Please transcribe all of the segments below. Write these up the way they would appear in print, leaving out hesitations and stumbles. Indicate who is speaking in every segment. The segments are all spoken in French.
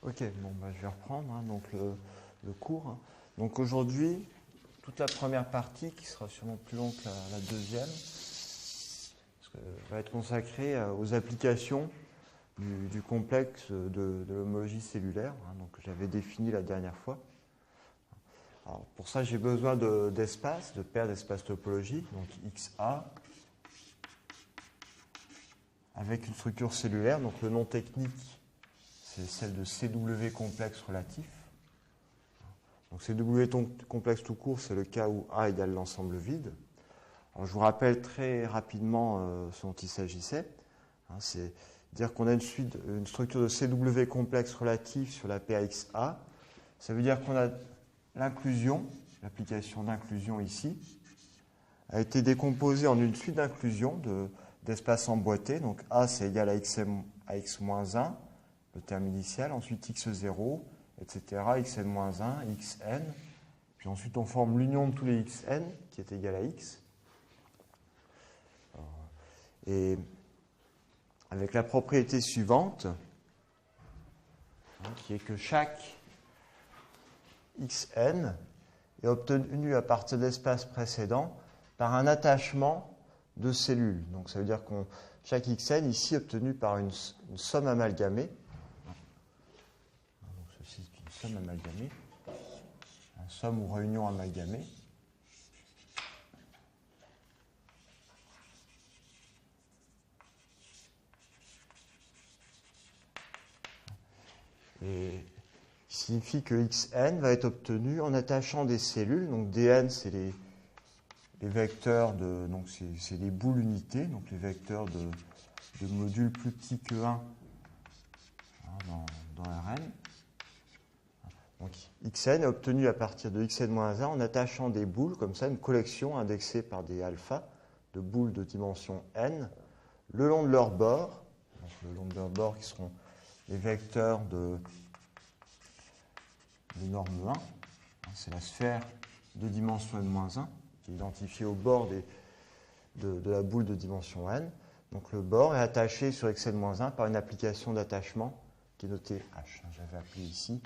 Speaker 1: Ok, bon, bah, je vais reprendre donc le cours. Donc aujourd'hui, toute la première partie, qui sera sûrement plus longue que la deuxième, va être consacrée aux applications du complexe de l'homologie cellulaire, donc, que j'avais défini la dernière fois. Alors, pour ça, j'ai besoin d'espaces, de paires d'espaces topologiques, donc XA, avec une structure cellulaire. Donc le nom technique, c'est celle de CW complexe relatif. Donc CW complexe tout court, c'est le cas où A égale l'ensemble vide. Alors, je vous rappelle très rapidement ce dont il s'agissait. C'est dire qu'on a une structure de CW complexe relatif sur la paire XA. Ça veut dire qu'on a l'inclusion, l'application d'inclusion ici, a été décomposée en une suite d'inclusion d'espaces emboîtés. Donc A, c'est égal à x-1, le terme initial, ensuite x0, etc., xn-1, xn, puis ensuite on forme l'union de tous les xn, qui est égal à x. Et avec la propriété suivante, qui est que chaque xn est obtenu à partir de l'espace précédent par un attachement de cellules. Donc ça veut dire que chaque xn ici est obtenu par une somme amalgamée. Donc ceci est une somme amalgamée, une somme ou réunion amalgamée. Et qui signifie que xn va être obtenu en attachant des cellules. Donc dn, c'est les vecteurs de, donc c'est les boules unités, donc les vecteurs de modules plus petits que 1 dans Rn. Donc xn est obtenu à partir de xn-1 en attachant des boules, comme ça, une collection indexée par des alphas de boules de dimension n, le long de leurs bords, donc le long de leurs bords qui seront les vecteurs de norme 1, c'est la sphère de dimension n-1, qui est identifiée au bord de la boule de dimension n. Donc le bord est attaché sur xn-1 par une application d'attachement qui est notée h. J'avais appelé ici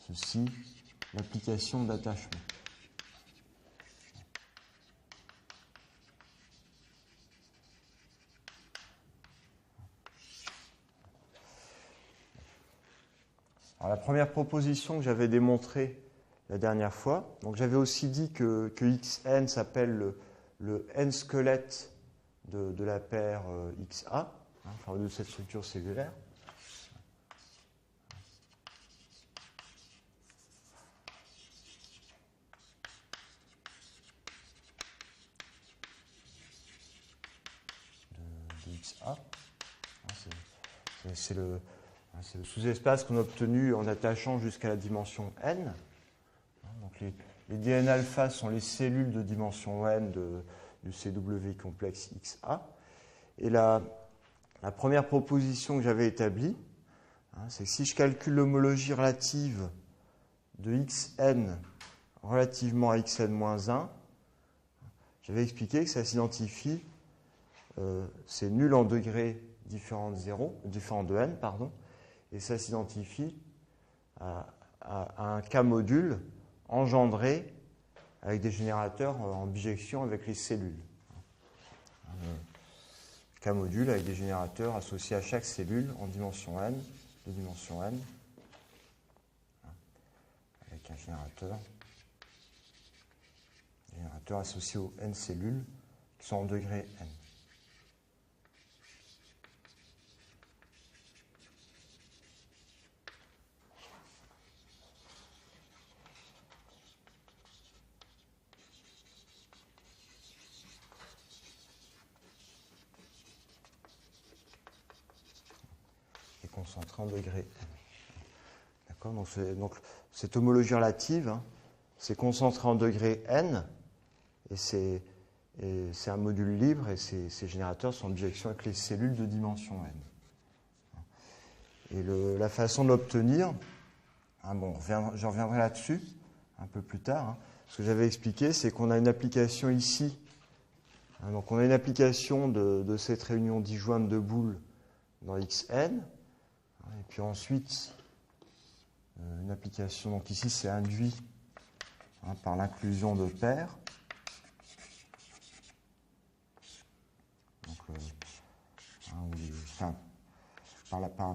Speaker 1: ceci l'application d'attachement. Alors, la première proposition que j'avais démontrée la dernière fois, donc j'avais aussi dit que xn s'appelle le n squelette de la paire XA, enfin de cette structure cellulaire. De XA. C'est le sous-espace qu'on a obtenu en attachant jusqu'à la dimension n. Donc les Dn alpha sont les cellules de dimension n du CW complexe XA. Et la première proposition que j'avais établie, c'est que si je calcule l'homologie relative de xn relativement à xn-1, j'avais expliqué que ça s'identifie, c'est nul en degrés différents de n, et ça s'identifie à un K-module engendré avec des générateurs en bijection avec les cellules. K-module avec des générateurs associés à chaque cellule en dimension n, de dimension n, avec un générateur associé aux n cellules qui sont en degré n. Concentré en degré n. D'accord, donc cette homologie relative, c'est concentré en degré n, et c'est un module libre, et ces générateurs sont en bijection avec les cellules de dimension n. Et la façon de l'obtenir, je reviendrai là-dessus un peu plus tard. Ce que j'avais expliqué, c'est qu'on a une application ici. Donc on a une application de cette réunion disjointe de boules dans xn. Et puis ensuite, une application, donc ici c'est induit par l'inclusion de paires. Donc,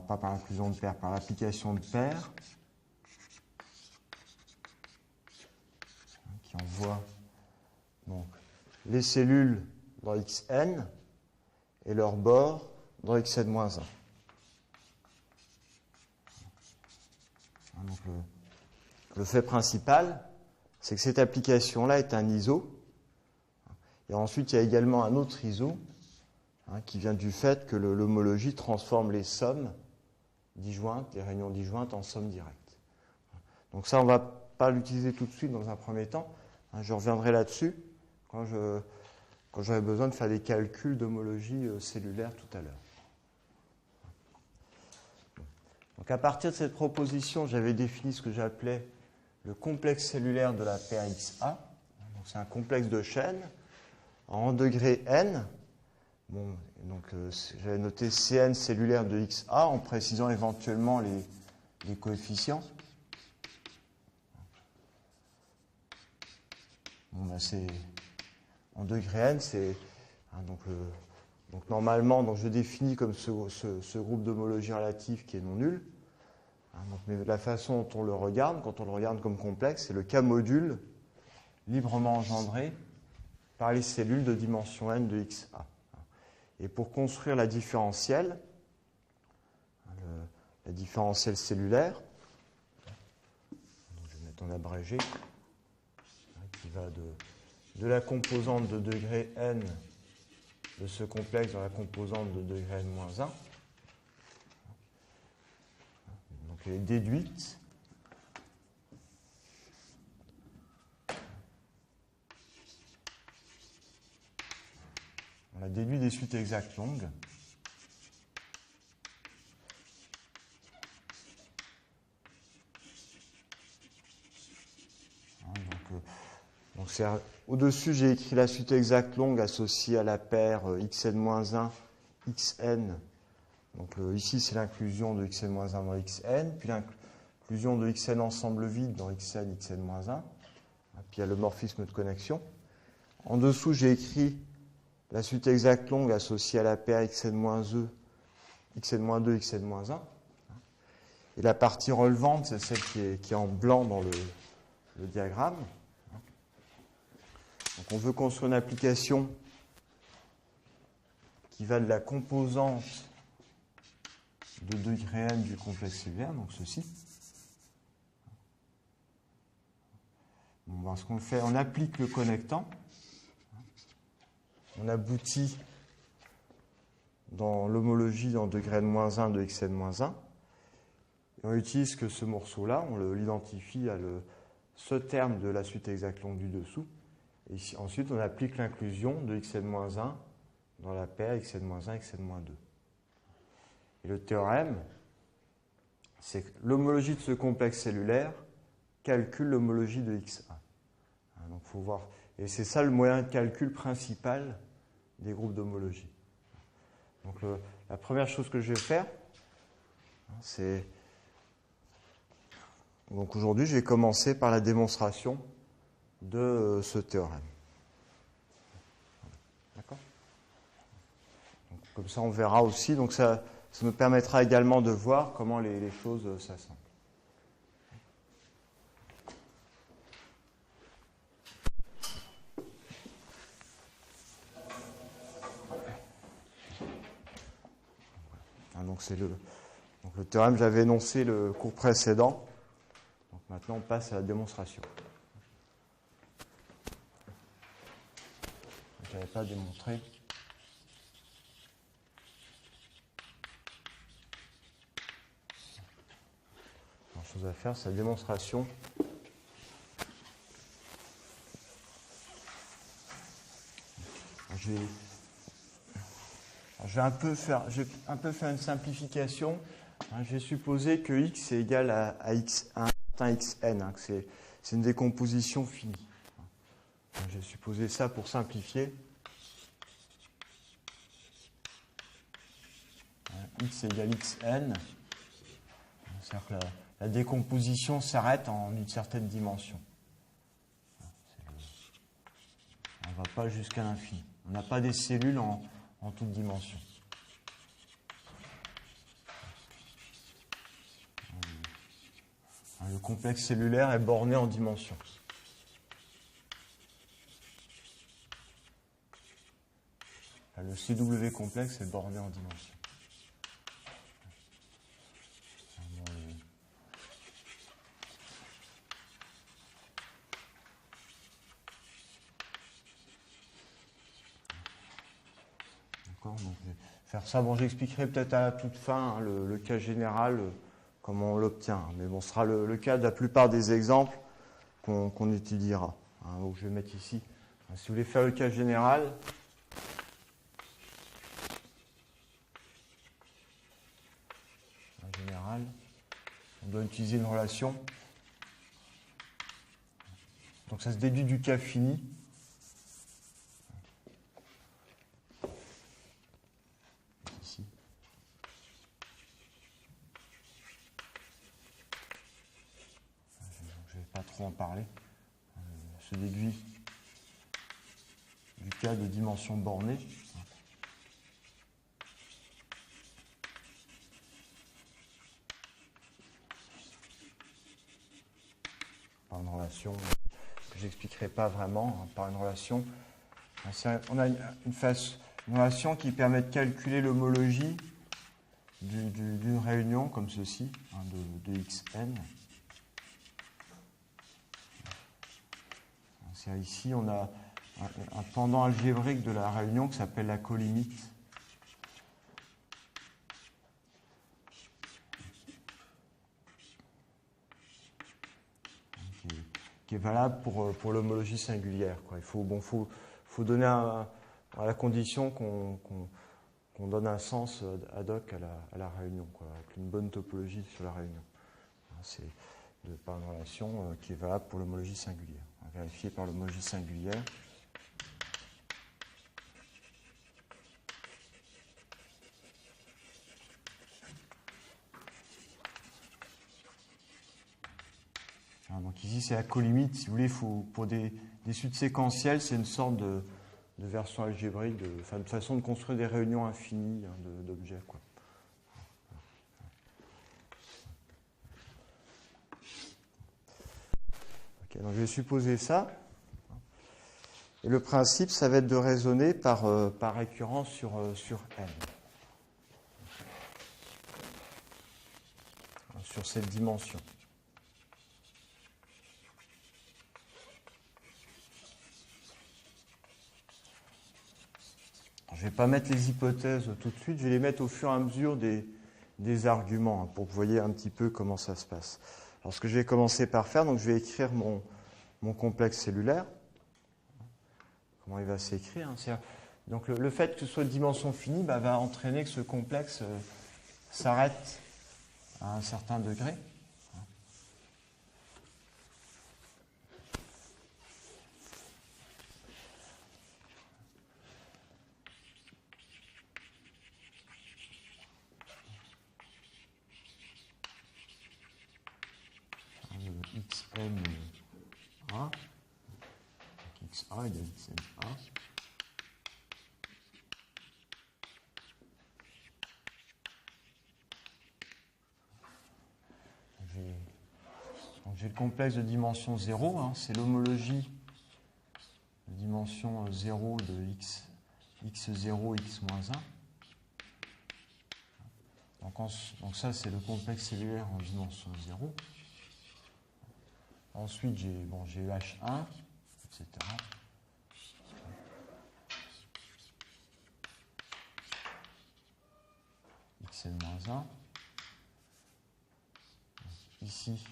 Speaker 1: pas par l'inclusion de paires, par l'application de paires, qui envoie donc, les cellules dans Xn et leurs bords dans Xn-1. Donc, le fait principal, c'est que cette application-là est un ISO. Et ensuite, il y a également un autre ISO qui vient du fait que l'homologie transforme les sommes disjointes, les réunions disjointes, en sommes directes. Donc ça, on ne va pas l'utiliser tout de suite dans un premier temps. Je reviendrai là-dessus quand j'aurai besoin de faire des calculs d'homologie cellulaire tout à l'heure. Donc à partir de cette proposition, j'avais défini ce que j'appelais le complexe cellulaire de la paire XA. Donc c'est un complexe de chaînes en degré n. Bon, donc j'avais noté Cn cellulaire de XA en précisant éventuellement les coefficients. Bon, ben c'est en degré n, c'est donc normalement, donc je définis comme ce groupe d'homologie relative qui est non nul. Mais la façon dont on le regarde, quand on le regarde comme complexe, c'est le K-module librement engendré par les cellules de dimension n de XA. Et pour construire la différentielle cellulaire, donc je vais mettre en abrégé, qui va de la composante de degré n de ce complexe dans la composante de degré n-1. Donc elle est déduite. On a déduit des suites exactes longues. Donc au-dessus, j'ai écrit la suite exacte longue associée à la paire xn-1, xn. Donc ici, c'est l'inclusion de xn-1 dans xn, puis l'inclusion de xn ensemble vide dans xn, xn-1. Puis il y a le morphisme de connexion. En dessous, j'ai écrit la suite exacte longue associée à la paire xn-2, xn-2, xn-1. Et la partie relevante, c'est celle qui est en blanc dans le diagramme. Donc on veut construire une application qui va de la composante de degré n du complexe cellulaire, donc ceci. Bon, ce qu'on fait, on applique le connectant. On aboutit dans l'homologie en degré n-1 de xn-1. Et on utilise que ce morceau-là, on l'identifie à ce terme de la suite exacte longue du dessous. Et ici, ensuite, on applique l'inclusion de xn-1 dans la paire xn-1, xn-2. Et le théorème, c'est que l'homologie de ce complexe cellulaire calcule l'homologie de XA. Donc, faut voir. Et c'est ça le moyen de calcul principal des groupes d'homologie. Donc, la première chose que je vais faire, c'est... Donc, aujourd'hui, je vais commencer par la démonstration de ce théorème. D'accord ? Donc, comme ça, on verra aussi. Donc, ça me permettra également de voir comment les choses s'assemblent. Donc le théorème, j'avais énoncé le cours précédent. Donc maintenant, on passe à la démonstration. Je n'avais pas démontré. La chose à faire, c'est la démonstration. J'ai un peu fait une simplification. Je vais supposer que x est égal à x, un certain xn, que c'est une décomposition finie. Je vais supposer ça pour simplifier. X égale xn. C'est-à-dire que la décomposition s'arrête en une certaine dimension. On ne va pas jusqu'à l'infini. On n'a pas des cellules en toute dimension. Le complexe cellulaire est borné en dimension. Le CW complexe est borné en dimension. D'accord, donc je vais faire ça. Bon, j'expliquerai peut-être à la toute fin hein, le cas général, comment on l'obtient. Mais bon, ce sera le cas de la plupart des exemples qu'on étudiera. Hein, donc je vais mettre ici. Si vous voulez faire le cas général, on doit utiliser une relation. Donc ça se déduit du cas fini. Ici. Je ne vais pas trop en parler. Se déduit du cas de dimension bornée. Par une relation que je n'expliquerai pas vraiment, hein, par une relation. On a une relation qui permet de calculer l'homologie d'une réunion comme ceci, hein, de xn. Ici, on a un pendant algébrique de la réunion qui s'appelle la colimite. Qui est valable pour l'homologie singulière. Quoi. Il faut donner à la condition qu'on donne un sens ad hoc à la réunion, quoi, avec une bonne topologie sur la réunion. C'est par une relation qui est valable pour l'homologie singulière. Vérifiée par l'homologie singulière. Donc ici, c'est la colimite. Si vous voulez, pour des suites séquentielles, c'est une sorte de version algébrique, de façon de construire des réunions infinies hein, d'objets. Quoi. Okay, donc je vais supposer ça. Et le principe, ça va être de raisonner par récurrence sur n. Sur cette dimension. Je ne vais pas mettre les hypothèses tout de suite, je vais les mettre au fur et à mesure des arguments, hein, pour que vous voyez un petit peu comment ça se passe. Alors ce que je vais commencer par faire, donc je vais écrire mon complexe cellulaire. Comment il va s'écrire hein, donc le fait que ce soit de dimension finie va entraîner que ce complexe s'arrête à un certain degré. xn a, xa égale xn a. J'ai le complexe de dimension 0, hein, c'est l'homologie de dimension 0 de x0, x-1. Donc ça, c'est le complexe cellulaire en dimension 0. Ensuite, j'ai H1, etc. xn-1. Ici,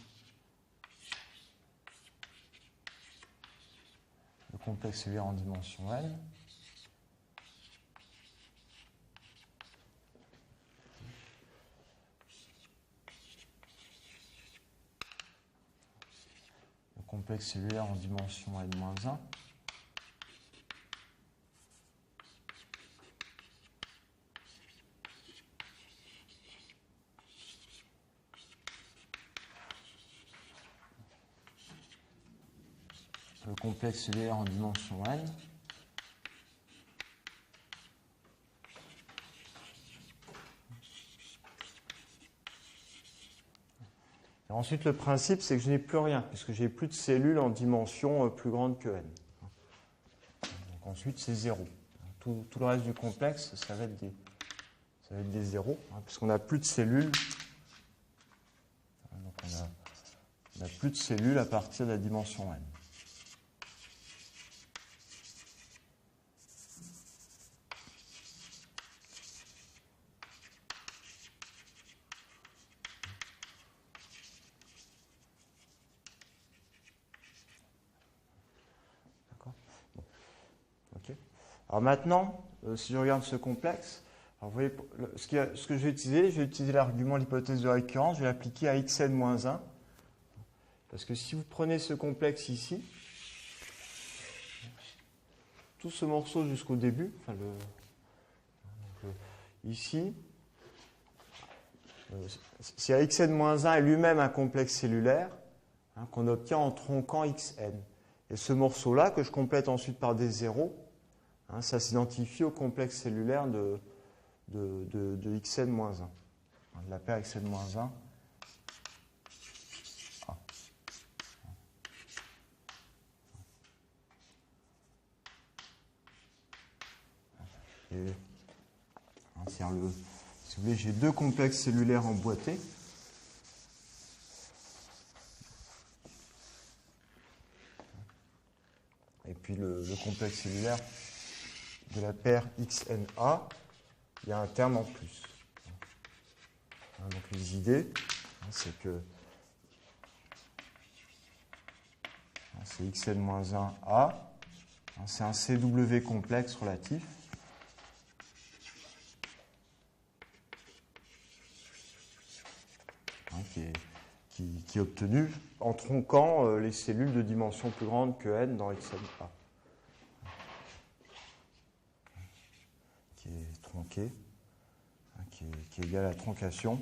Speaker 1: le complexe cellulaire en dimension n. Le complexe cellulaire en dimension n-1. le complexe cellulaire en dimension n. Et ensuite, le principe, c'est que je n'ai plus rien, puisque je n'ai plus de cellules en dimension plus grande que n. Donc ensuite, c'est 0. Tout le reste du complexe, ça va être des zéros, puisqu'on n'a plus de cellules. Donc on n'a plus de cellules à partir de la dimension n. Alors maintenant, si je regarde ce complexe, alors vous voyez, ce que je vais utiliser l'argument, l'hypothèse de récurrence, je vais l'appliquer à xn-1. Parce que si vous prenez ce complexe ici, tout ce morceau jusqu'au début, ici, si à xn-1 est lui-même un complexe cellulaire, qu'on obtient en tronquant xn. Et ce morceau-là, que je complète ensuite par des zéros, ça s'identifie au complexe cellulaire de xn-1, de la paire xn-1. Et, si vous voulez, j'ai deux complexes cellulaires emboîtés. Et puis le complexe cellulaire de la paire XNA, il y a un terme en plus. Donc les idées, c'est que c'est xn-1A, c'est un CW complexe relatif. Qui est obtenu en tronquant les cellules de dimension plus grande que n dans XNA. Qui est tronqué, qui est égal à la troncation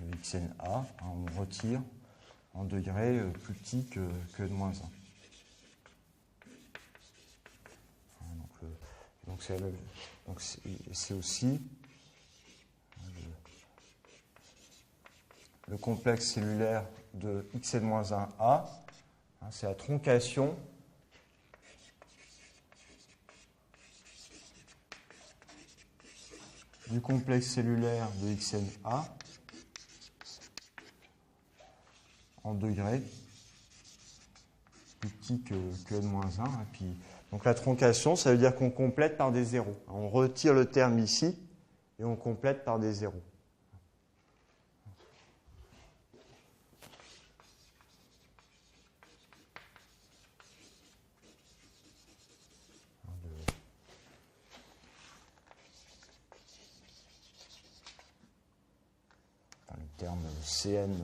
Speaker 1: de XNA. On retire en degrés plus petit que n-1. Donc c'est aussi le complexe cellulaire de xn-1A, c'est la troncation du complexe cellulaire de xNA en degrés plus petit que n-1. Et puis, donc la troncation, ça veut dire qu'on complète par des zéros. On retire le terme ici et on complète par des zéros. Le terme Cn.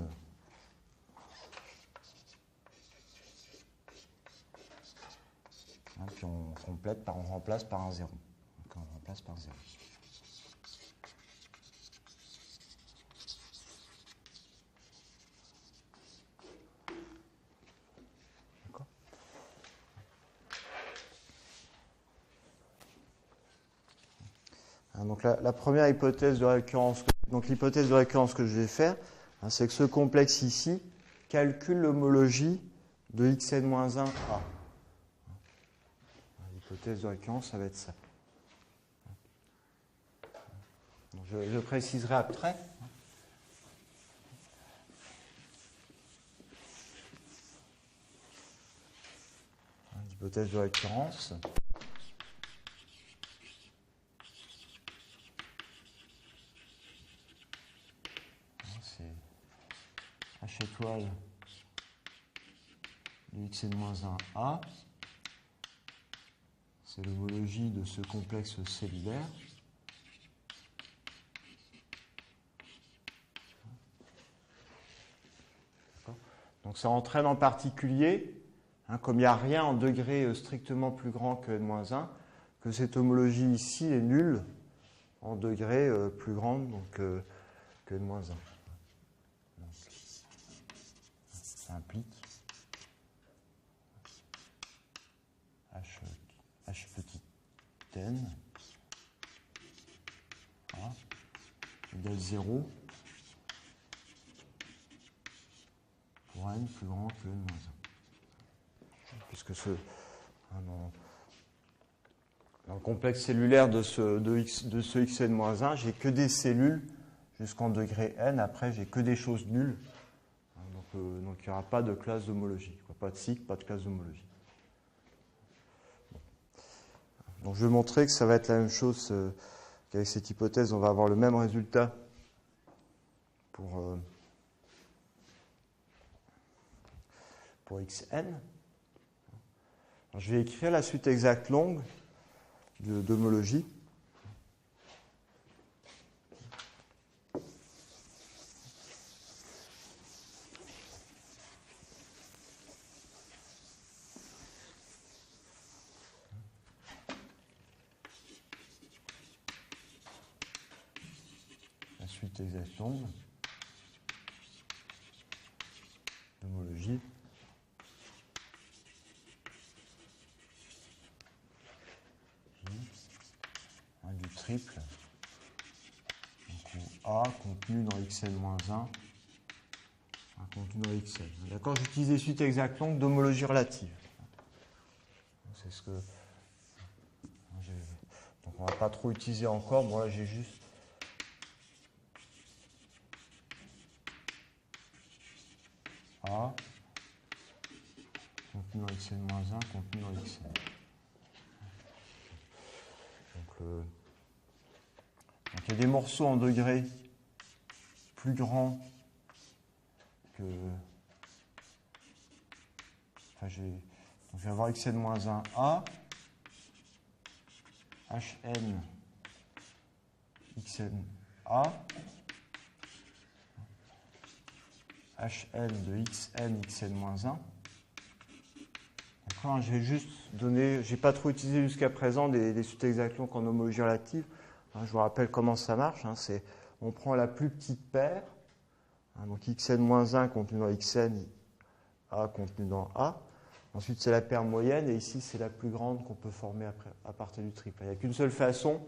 Speaker 1: Puis on complète on remplace par un zéro. Donc on remplace par 0. D'accord. Donc la première hypothèse de récurrence, donc l'hypothèse de récurrence que je vais faire, c'est que ce complexe ici calcule l'homologie de xn-1A. L'hypothèse de récurrence, ça va être ça. Je préciserai après. L'hypothèse de récurrence. C'est H étoile de xn-1A. C'est l'homologie de ce complexe cellulaire. Donc ça entraîne en particulier, comme il n'y a rien en degré strictement plus grand que n-1, que cette homologie ici est nulle en degré plus grande donc, que n-1. Ça implique h petit n A égale 0 pour n plus grand que n moins 1. Puisque dans le complexe cellulaire de ce xn-1, j'ai que des cellules jusqu'en degré n. Après, j'ai que des choses nulles. Donc il n'y aura pas de classe d'homologie. Pas de cycle, pas de classe d'homologie. Donc je vais montrer que ça va être la même chose qu'avec cette hypothèse. On va avoir le même résultat pour xn. Alors, je vais écrire la suite exacte longue d'homologie. La suite exacte longue d'homologie. Du triple, donc A contenu dans xn-1, contenu dans xn. D'accord, j'utilise les suites exactes longues d'homologie relative. C'est ce que. Donc on ne va pas trop utiliser encore. Bon, là j'ai juste. A contenu dans xn-1, contenu dans xn. Donc il y a des morceaux en degrés plus grands que. Enfin, je vais avoir xn-1 A, hn xn A, hn de xn xn-1. D'accord, je vais juste donner, je n'ai pas trop utilisé jusqu'à présent des suites exactes longues en homologie relative. Je vous rappelle comment ça marche. C'est, on prend la plus petite paire, donc xn-1 contenu dans xn, A contenu dans A. Ensuite, c'est la paire moyenne, et ici, c'est la plus grande qu'on peut former à partir du triple. Il n'y a qu'une seule façon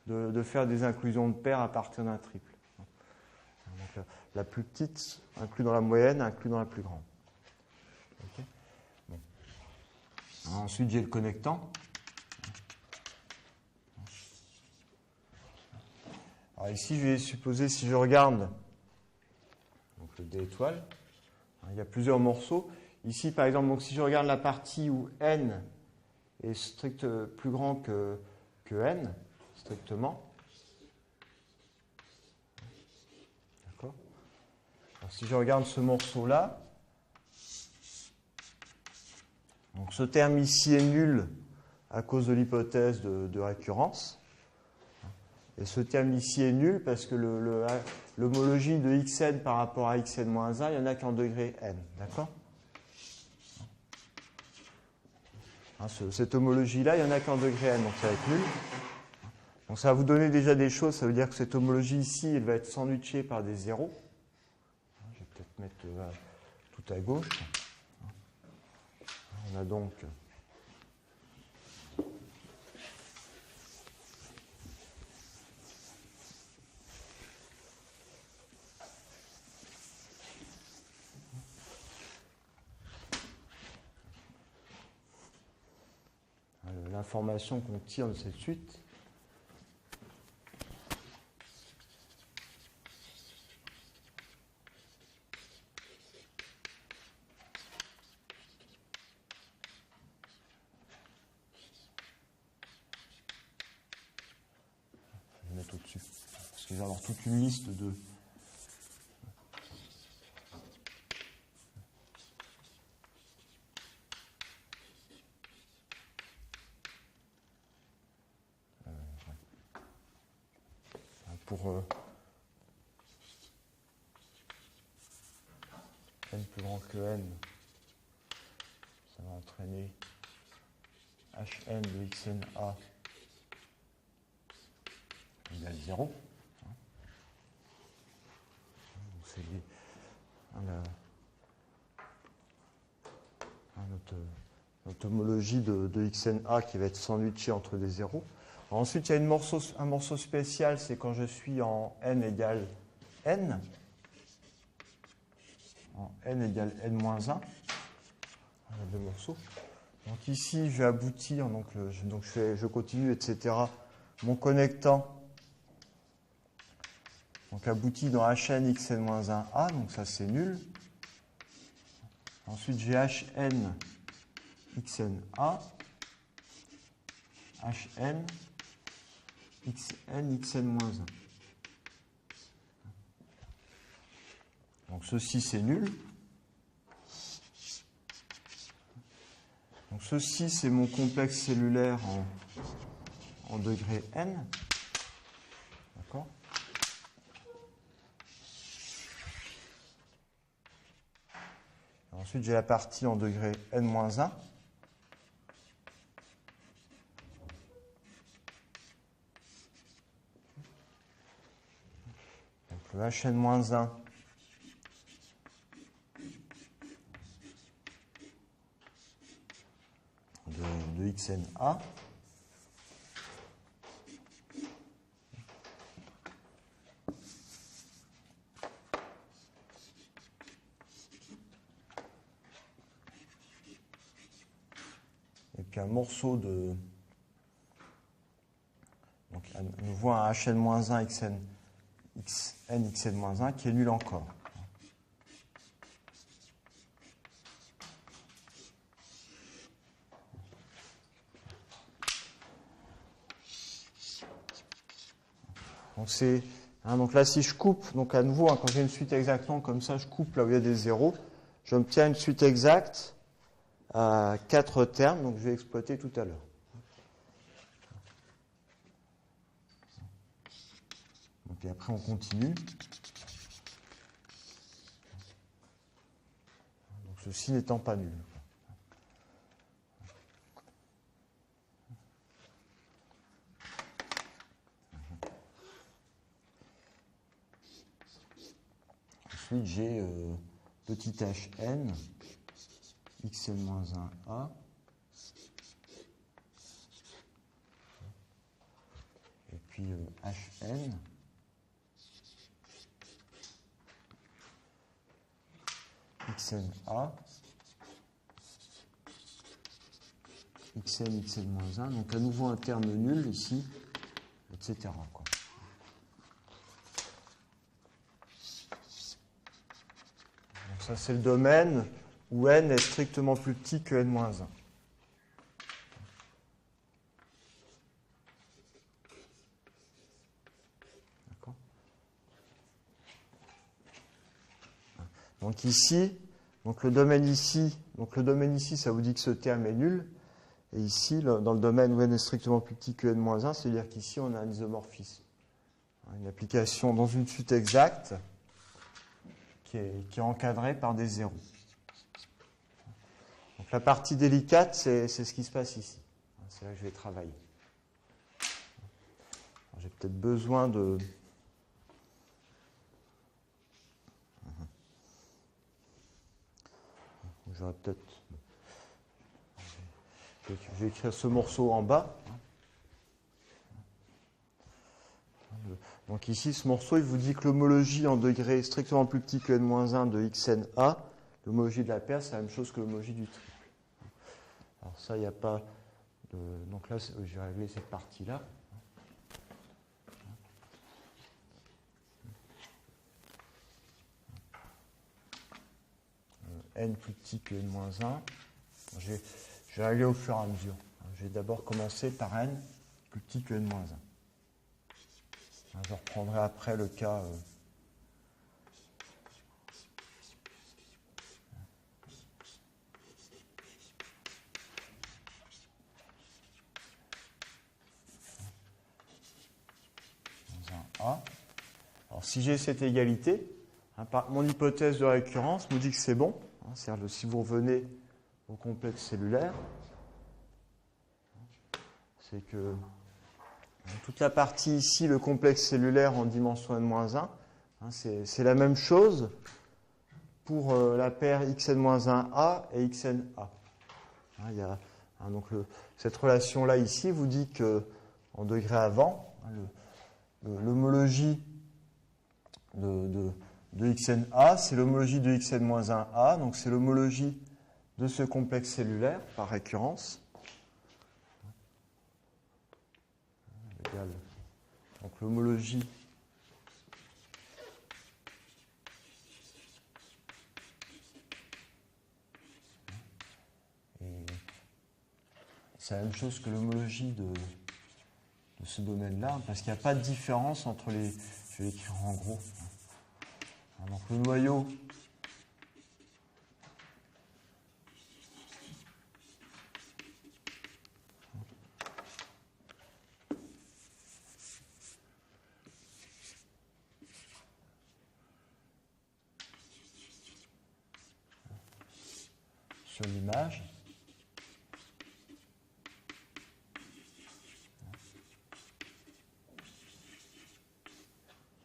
Speaker 1: de faire des inclusions de paires à partir d'un triple. Donc, la plus petite inclus dans la moyenne, inclus dans la plus grande. Okay. Bon. Ensuite, j'ai le connectant. Alors ici, je vais supposer, si je regarde donc le D étoile, il y a plusieurs morceaux. Ici, par exemple, donc, si je regarde la partie où n est plus grand que n, strictement. D'accord. Alors, si je regarde ce morceau-là, donc ce terme ici est nul à cause de l'hypothèse de récurrence. Et ce terme ici est nul parce que l'homologie de xn par rapport à xn-1, il n'y en a qu'en degré n. D'accord ? Cette homologie-là, il n'y en a qu'en degré n, donc ça va être nul. Donc ça va vous donner déjà des choses, ça veut dire que cette homologie ici, elle va être sandwichée par des zéros. Je vais peut-être mettre tout à gauche. On a donc l'information qu'on tire de cette suite. Je vais mettre au-dessus, parce qu'il va y avoir toute une liste de... pour n plus grand que n, ça va entraîner hn de xn a égale 0. C'est notre homologie de XNA qui va être sandwichée entre des zéros. Ensuite, il y a un morceau spécial, c'est quand je suis en n égale n. En n égale n-1. Deux morceaux. Donc ici, je vais aboutir, je continue, etc. Mon connectant aboutit dans Hn xn-1a, donc ça c'est nul. Ensuite, j'ai Hn xna, Hn xn xn-1. Donc ceci c'est nul. Donc ceci c'est mon complexe cellulaire en degré n. D'accord ? Ensuite j'ai la partie en degré n-1. Donc le Hn-1 de xna. Et puis un morceau de... Donc à nouveau un Hn-1 xn xn-1 qui est nul encore. Donc là, si je coupe, donc à nouveau, quand j'ai une suite exactement comme ça, je coupe là où il y a des zéros, j'obtiens une suite exacte à 4 termes, donc je vais exploiter tout à l'heure. Et après, on continue. Donc ceci n'étant pas nul. Ensuite, j'ai petit hn, xn-1a, et puis hn, xna, xn, xn-1, donc à nouveau un terme nul ici, etc. quoi. Ça, c'est le domaine où n est strictement plus petit que n-1. D'accord ? Donc ici, le domaine ici, ça vous dit que ce terme est nul. Et ici, dans le domaine où n est strictement plus petit que n-1, c'est-à-dire qu'ici, on a un isomorphisme. Une application dans une suite exacte qui est encadrée par des zéros. Donc la partie délicate, c'est ce qui se passe ici. C'est là que je vais travailler. J'ai peut-être besoin de... J'aurais peut-être... Je vais écrire ce morceau en bas. Donc ici, ce morceau, il vous dit que l'homologie en degré strictement plus petit que n-1 de xna, l'homologie de la paire, c'est la même chose que l'homologie du triple. Alors ça, il n'y a pas de... Donc là, je vais régler cette partie-là. N plus petit que n-1. Je vais régler au fur et à mesure. Je vais d'abord commencer par n plus petit que n-1. Je reprendrai après le cas... A. Alors si j'ai cette égalité, mon hypothèse de récurrence me dit que c'est bon. C'est-à-dire que si vous revenez au complexe cellulaire, c'est que toute la partie ici, le complexe cellulaire en dimension n-1, c'est la même chose pour la paire xn-1a et xna. Hein, donc cette relation-là ici vous dit que en degré avant, l'homologie de xna, c'est l'homologie de xn-1a, donc c'est l'homologie de ce complexe cellulaire par récurrence. Donc l'homologie c'est la même chose que l'homologie de ce domaine-là, parce qu'il n'y a pas de différence entre les... Je vais écrire en gros. Donc le noyau sur l'image.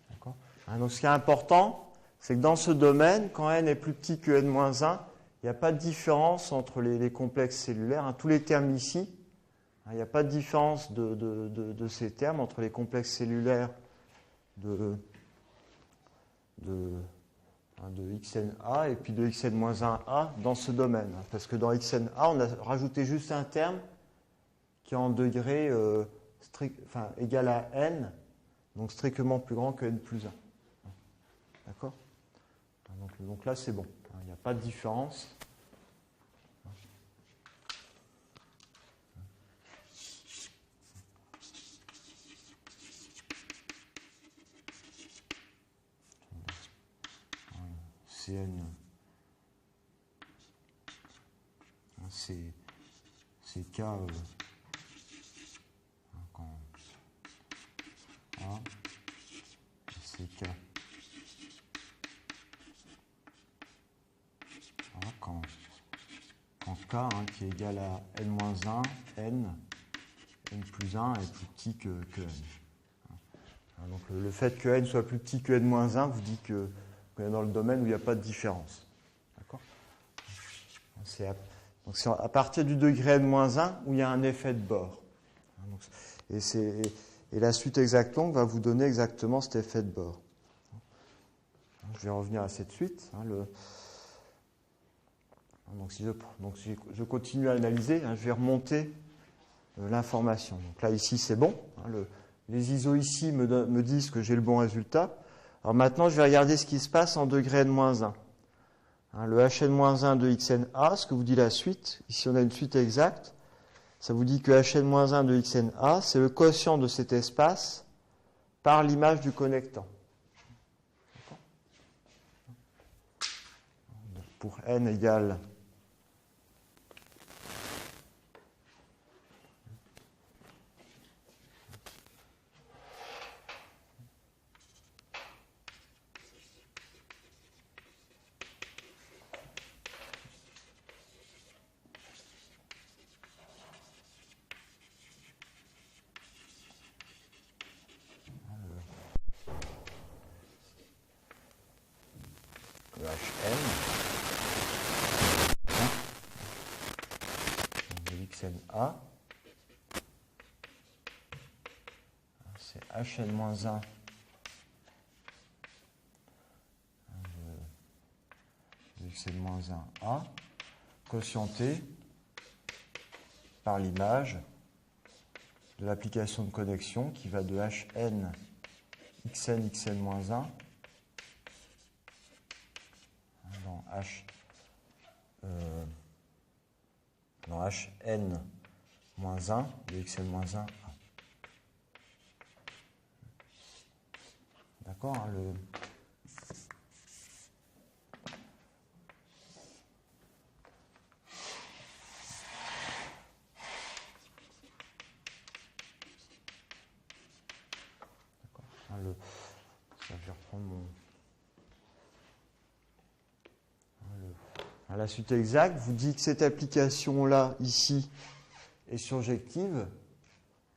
Speaker 1: D'accord. Donc ce qui est important, c'est que dans ce domaine, quand n est plus petit que n-1, il n'y a pas de différence entre les complexes cellulaires. Tous les termes ici, il n'y a pas de différence de ces termes entre les complexes cellulaires de xna et puis de xn-1a dans ce domaine. Parce que dans xna, on a rajouté juste un terme qui est en degré égal à n, donc strictement plus grand que n plus 1. D'accord ? Donc là, c'est bon. Il n'y a pas de différence. Cn, c'est K quand A, c'est K quand K qui est égal à n-1, n plus 1 est plus petit que n. Donc le fait que n soit plus petit que n-1 vous dit qu'on est dans le domaine où il n'y a pas de différence. D'accord ? Donc c'est à partir du degré n-1 où il y a un effet de bord. Et la suite exacte longue va vous donner exactement cet effet de bord. Je vais revenir à cette suite. Donc si je continue à analyser, je vais remonter l'information. Donc là, ici, c'est bon. Les ISO ici me disent que j'ai le bon résultat. Alors maintenant, je vais regarder ce qui se passe en degré n-1. Le hn-1 de xna, ce que vous dit la suite. Ici, on a une suite exacte. Ça vous dit que hn-1 de xna, c'est le quotient de cet espace par l'image du connectant. Pour n égale xna, c'est hn-1 de xn-1a, quotienté par l'image de l'application de connexion qui va de hn xn-1 dans hn-1 de xn-1a. D'accord, je vais reprendre la suite exacte vous dit que cette application-là, ici, est surjective.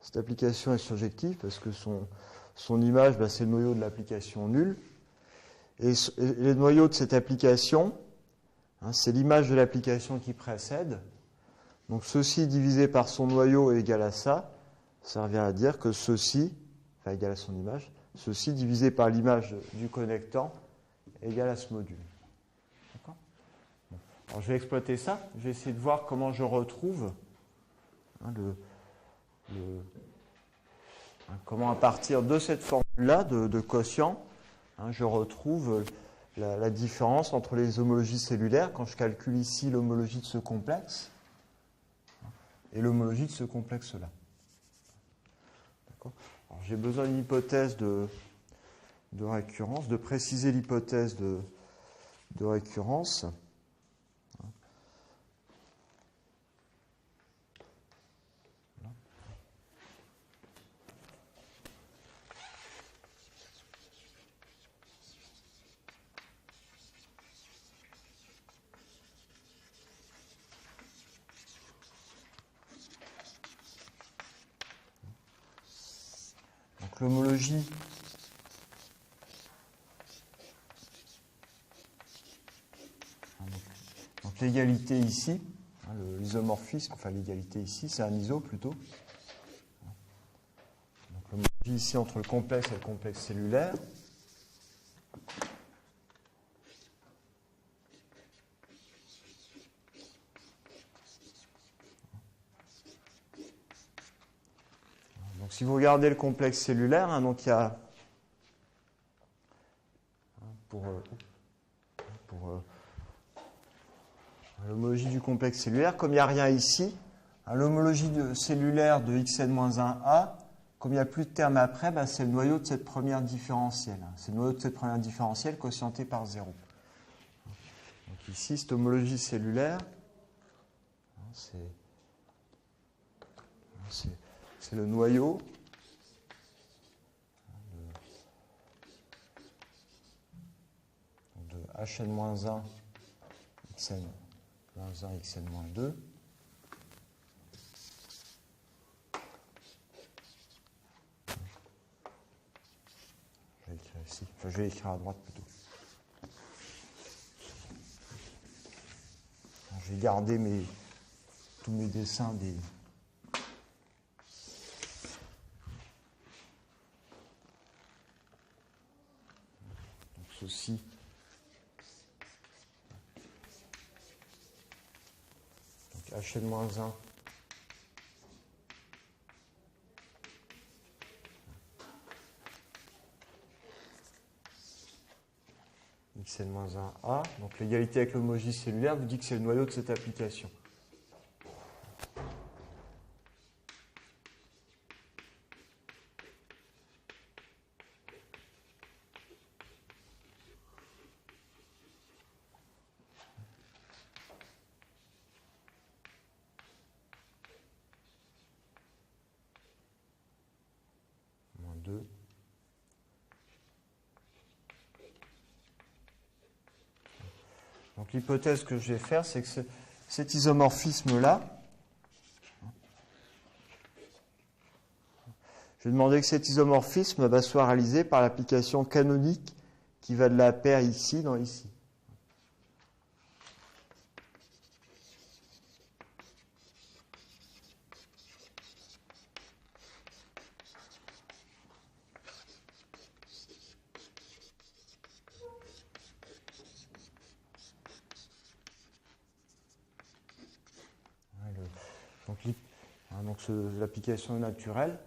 Speaker 1: Cette application est surjective parce que son image, c'est le noyau de l'application nulle. Et le noyau de cette application, c'est l'image de l'application qui précède. Donc ceci divisé par son noyau est égal à ça. Ça revient à dire que ceci, enfin égal à son image, ceci divisé par l'image du connectant est égal à ce module. D'accord ? Alors je vais exploiter ça. Je vais essayer de voir comment je retrouve comment à partir de cette formule-là de quotient, je retrouve la différence entre les homologies cellulaires quand je calcule ici l'homologie de ce complexe et l'homologie de ce complexe-là. J'ai besoin d'une hypothèse de récurrence, de préciser l'hypothèse de récurrence. L'homologie donc l'égalité ici, l'isomorphisme, enfin l'égalité ici, c'est un iso plutôt. Donc l'homologie ici entre le complexe et le complexe cellulaire. Donc si vous regardez le complexe cellulaire, donc il y a pour l'homologie du complexe cellulaire, comme il n'y a rien ici, l'homologie cellulaire de xn-1a, comme il n'y a plus de terme après, c'est le noyau de cette première différentielle. C'est le noyau de cette première différentielle quotientée par 0. Donc ici, cette homologie cellulaire, c'est le noyau de Hn-1 xn-1 xn-2. Je vais écrire ici. Enfin, je vais écrire à droite plutôt. Je vais garder tous mes dessins des. Donc ceci. Donc Hn-1. xn-1a, donc l'égalité avec l'homologie cellulaire vous dit que c'est le noyau de cette application. Moins 2. Donc l'hypothèse que je vais faire, c'est que cet isomorphisme-là, je vais demander que cet isomorphisme soit réalisé par l'application canonique qui va de la paire ici dans ici. Donc l'application naturelle,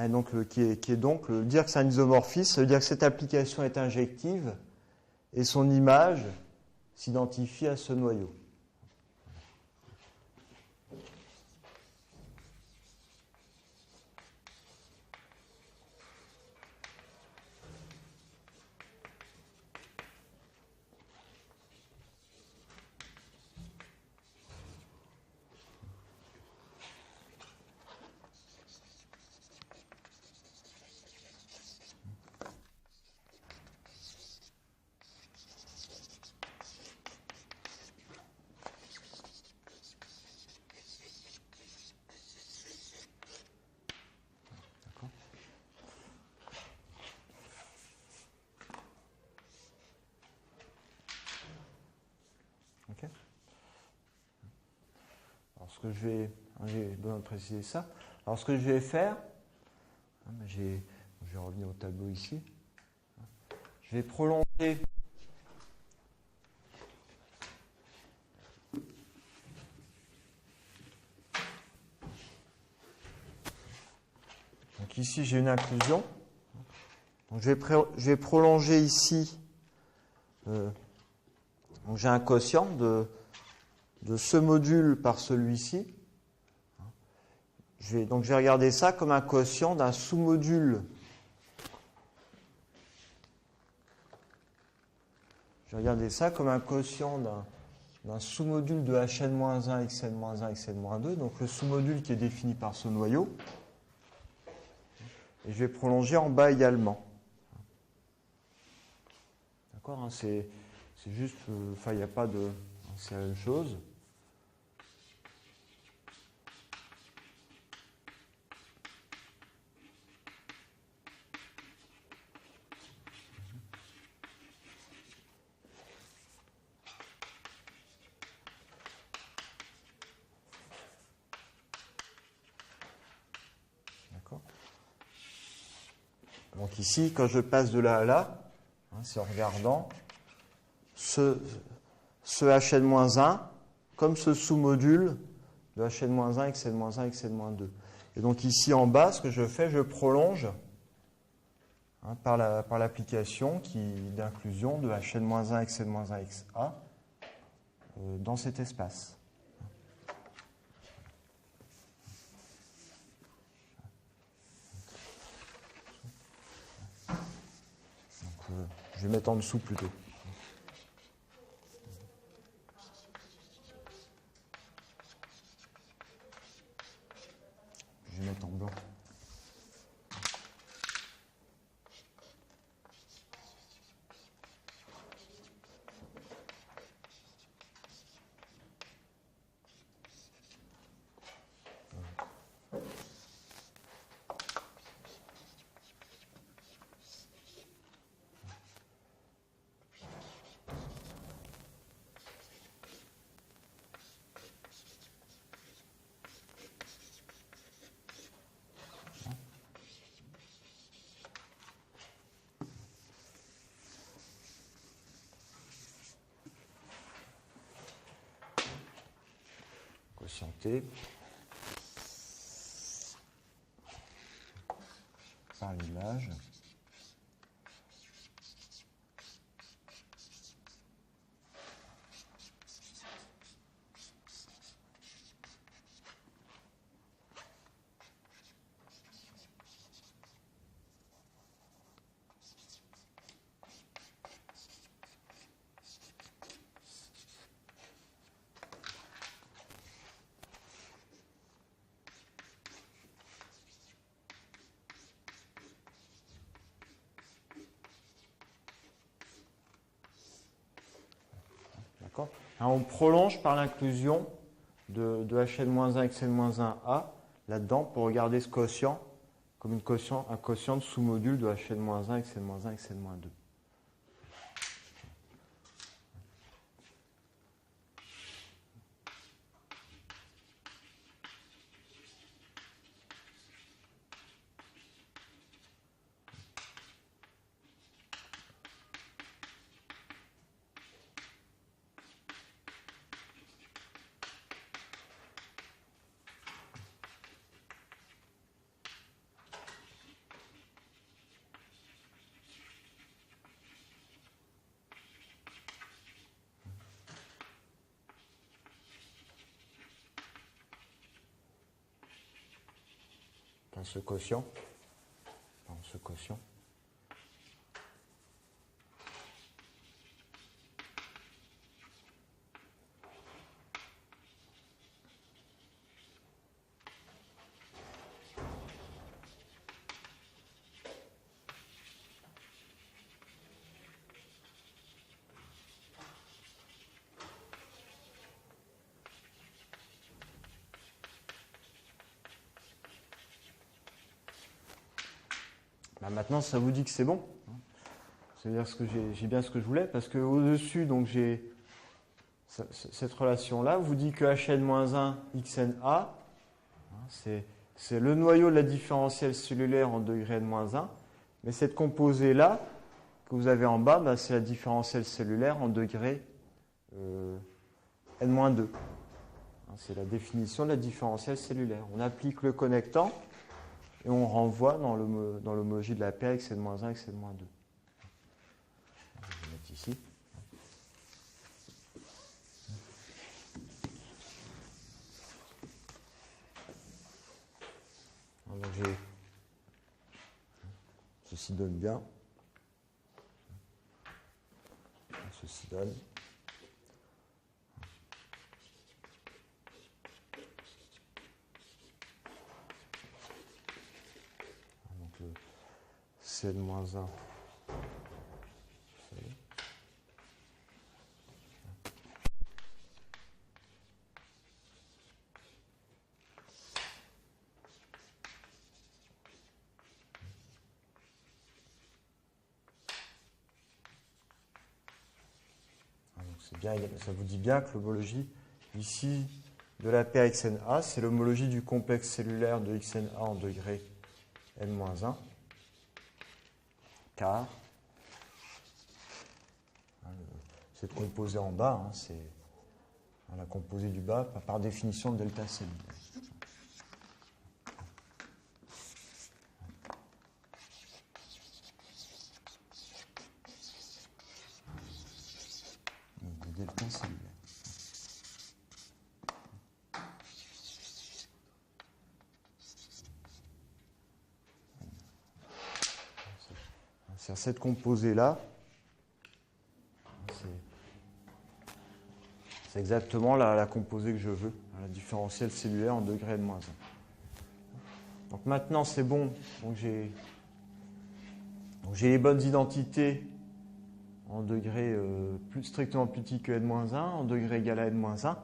Speaker 1: donc, qui est donc dire que c'est un isomorphisme, ça veut dire que cette application est injective et son image s'identifie à ce noyau. j'ai besoin de préciser ça. Alors ce que je vais faire, je vais revenir au tableau ici. Je vais prolonger donc ici j'ai une inclusion. Donc je vais prolonger ici. Donc j'ai un quotient de ce module par celui-ci. Donc je vais regarder ça comme un quotient d'un sous-module. Je vais regarder ça comme un quotient d'un sous-module de Hn-1, Xn-1, Xn-2, donc le sous-module qui est défini par ce noyau. Et je vais prolonger en bas également. D'accord, hein, c'est juste, il n'y a pas de... C'est la même chose. Donc ici, quand je passe de là à là, c'est en regardant ce Hn-1 comme ce sous-module de Hn-1, Xn-1, Xn-2. Et donc ici en bas, ce que je fais, je prolonge par l'application d'inclusion de Hn-1, Xn-1, Xa dans cet espace. Je vais mettre en dessous plutôt. Je vais mettre en blanc. Quotienté par l'image. Alors, on prolonge par l'inclusion de Hn-1, Xn-1A là-dedans pour regarder ce quotient comme un quotient de sous-module de Hn-1, Xn-1, Xn-2. Ce quotient. Maintenant, ça vous dit que c'est bon. C'est-à-dire que j'ai bien ce que je voulais, parce qu'au-dessus, donc j'ai cette relation-là vous dit que Hn-1 xNa, c'est le noyau de la différentielle cellulaire en degré n-1, mais cette composée-là, que vous avez en bas, bah, c'est la différentielle cellulaire en degré n-2. C'est la définition de la différentielle cellulaire. On applique le connectant et on renvoie dans l'homologie de la paire avec n-1 et n-2. Je vais mettre ici. Donc ceci donne bien. Ceci donne. Donc le Cn-1. Bien, ça vous dit bien que l'homologie ici de la paire XNA, c'est l'homologie du complexe cellulaire de XNA en degré n-1, car cette composée en bas, c'est la composée du bas par définition de delta cellulaire. Delta cellulaire. C'est cette composée-là, c'est exactement la composée que je veux, la différentielle cellulaire en degré n-1. Donc maintenant c'est bon, donc j'ai les bonnes identités en degré strictement plus petit que n-1, en degré égal à n-1.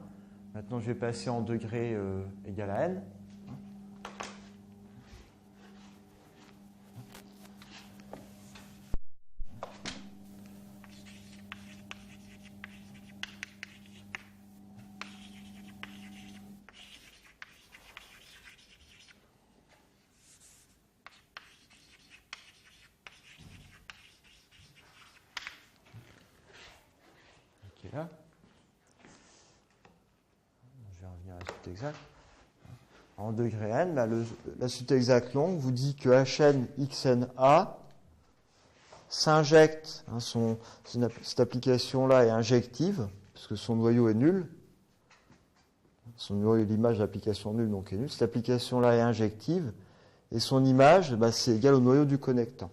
Speaker 1: Maintenant, je vais passer en degré égal à n. Là. Je vais revenir à la suite exacte. En degré n, bah la suite exacte longue vous dit que Hn xna s'injecte, cette application-là est injective, puisque son noyau est nul. Son noyau, l'image d'application nulle, donc est nulle. Cette application-là est injective, et son image, bah, c'est égal au noyau du connectant.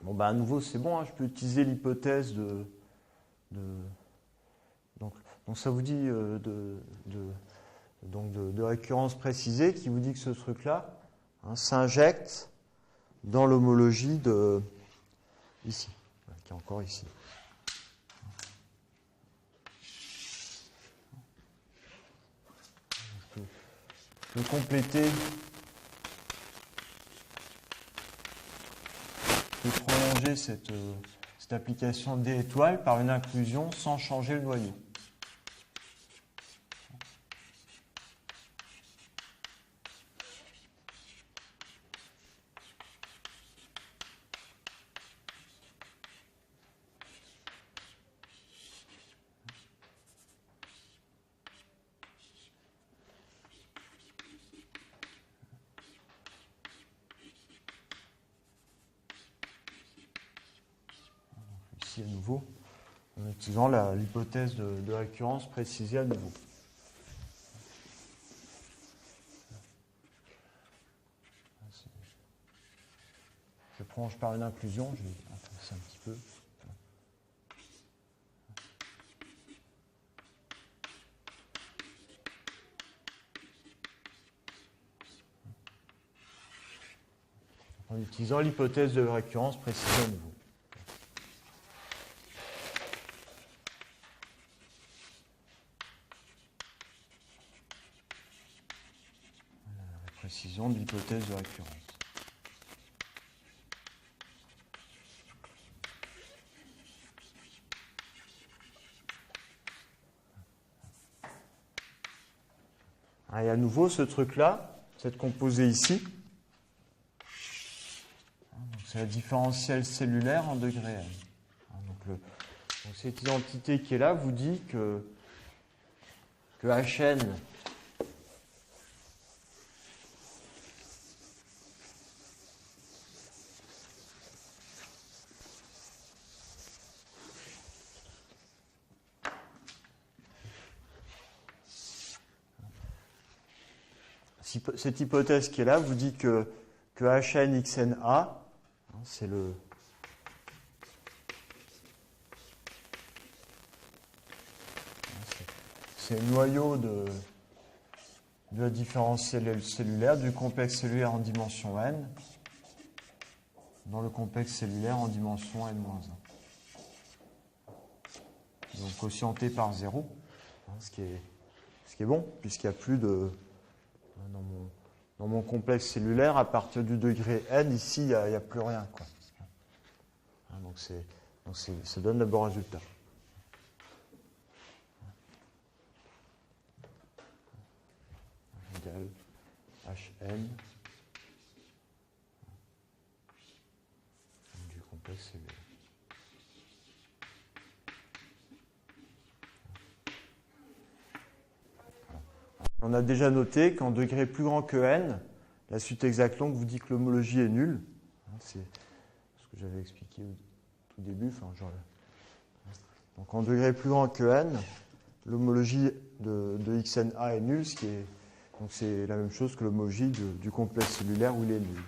Speaker 1: Bon, bah, à nouveau, c'est bon, je peux utiliser l'hypothèse donc ça vous dit de récurrence précisée qui vous dit que ce truc-là s'injecte dans l'homologie de ici, qui est encore ici. Je peux compléter. Prolonger cette application D étoile par une inclusion sans changer le noyau. Ici à nouveau, en utilisant l'hypothèse de récurrence précisée à nouveau. prolonge par une inclusion. Je vais inverser un petit peu. En utilisant l'hypothèse de récurrence précisée à nouveau. La précision de l'hypothèse de récurrence. Et à nouveau, ce truc-là, cette composée ici, c'est la différentielle cellulaire en degré n. Donc cette identité qui est là vous dit que Hn cette hypothèse qui est là vous dit que Hn xna, c'est le noyau de la différentielle cellulaire du complexe cellulaire en dimension n dans le complexe cellulaire en dimension n-1. Donc quotienté par 0, ce qui est bon, puisqu'il n'y a plus de... Dans mon complexe cellulaire, à partir du degré n, ici, il n'y a plus rien, quoi. Donc ça donne le bon résultat. Égal Hn du complexe cellulaire. On a déjà noté qu'en degré plus grand que n, la suite exacte longue vous dit que l'homologie est nulle. C'est ce que j'avais expliqué au tout début. Donc en degré plus grand que n, l'homologie de xna est nulle, donc c'est la même chose que l'homologie du complexe cellulaire où il est nul.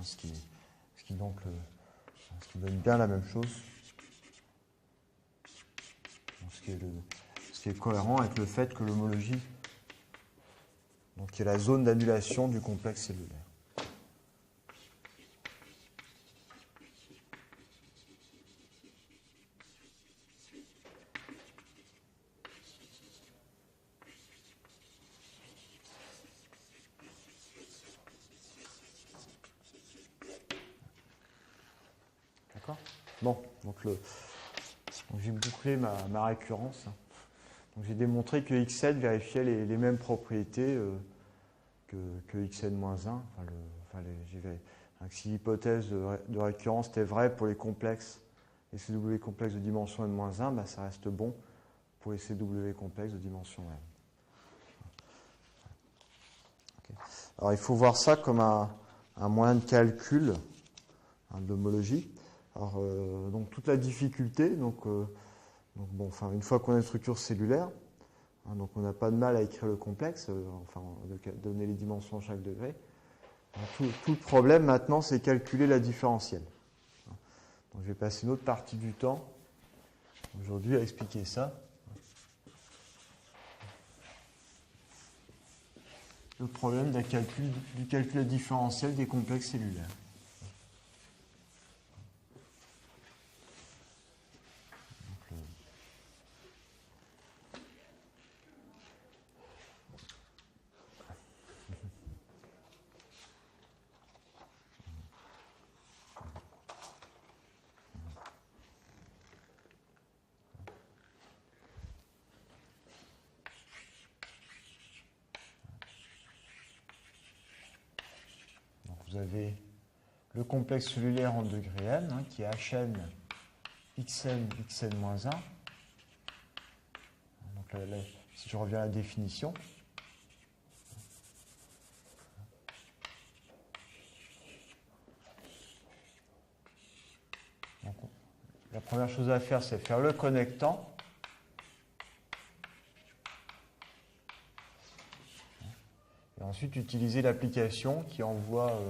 Speaker 1: Ce qui donne bien la même chose. Ce qui est cohérent avec le fait que l'homologie, donc est la zone d'annulation du complexe cellulaire. D'accord ? Bon, donc j'ai bouclé ma récurrence. Donc j'ai démontré que Xn vérifiait les mêmes propriétés que Xn-1. Si l'hypothèse de récurrence était vraie pour les complexes, les CW complexes de dimension n-1, ça reste bon pour les CW complexes de dimension n. Okay. Alors il faut voir ça comme un moyen de calcul de l'homologie. Alors, donc toute la difficulté, une fois qu'on a une structure cellulaire, donc on n'a pas de mal à écrire le complexe, donner les dimensions à chaque degré. Alors, tout le problème maintenant, c'est calculer la différentielle. Donc je vais passer une autre partie du temps aujourd'hui à expliquer ça. Le problème du calcul différentiel des complexes cellulaires. Vous avez le complexe cellulaire en degré n, qui est Hn xn xn-1. Donc si je reviens à la définition, la première chose à faire, c'est faire le connectant. Et ensuite, utiliser l'application qui envoie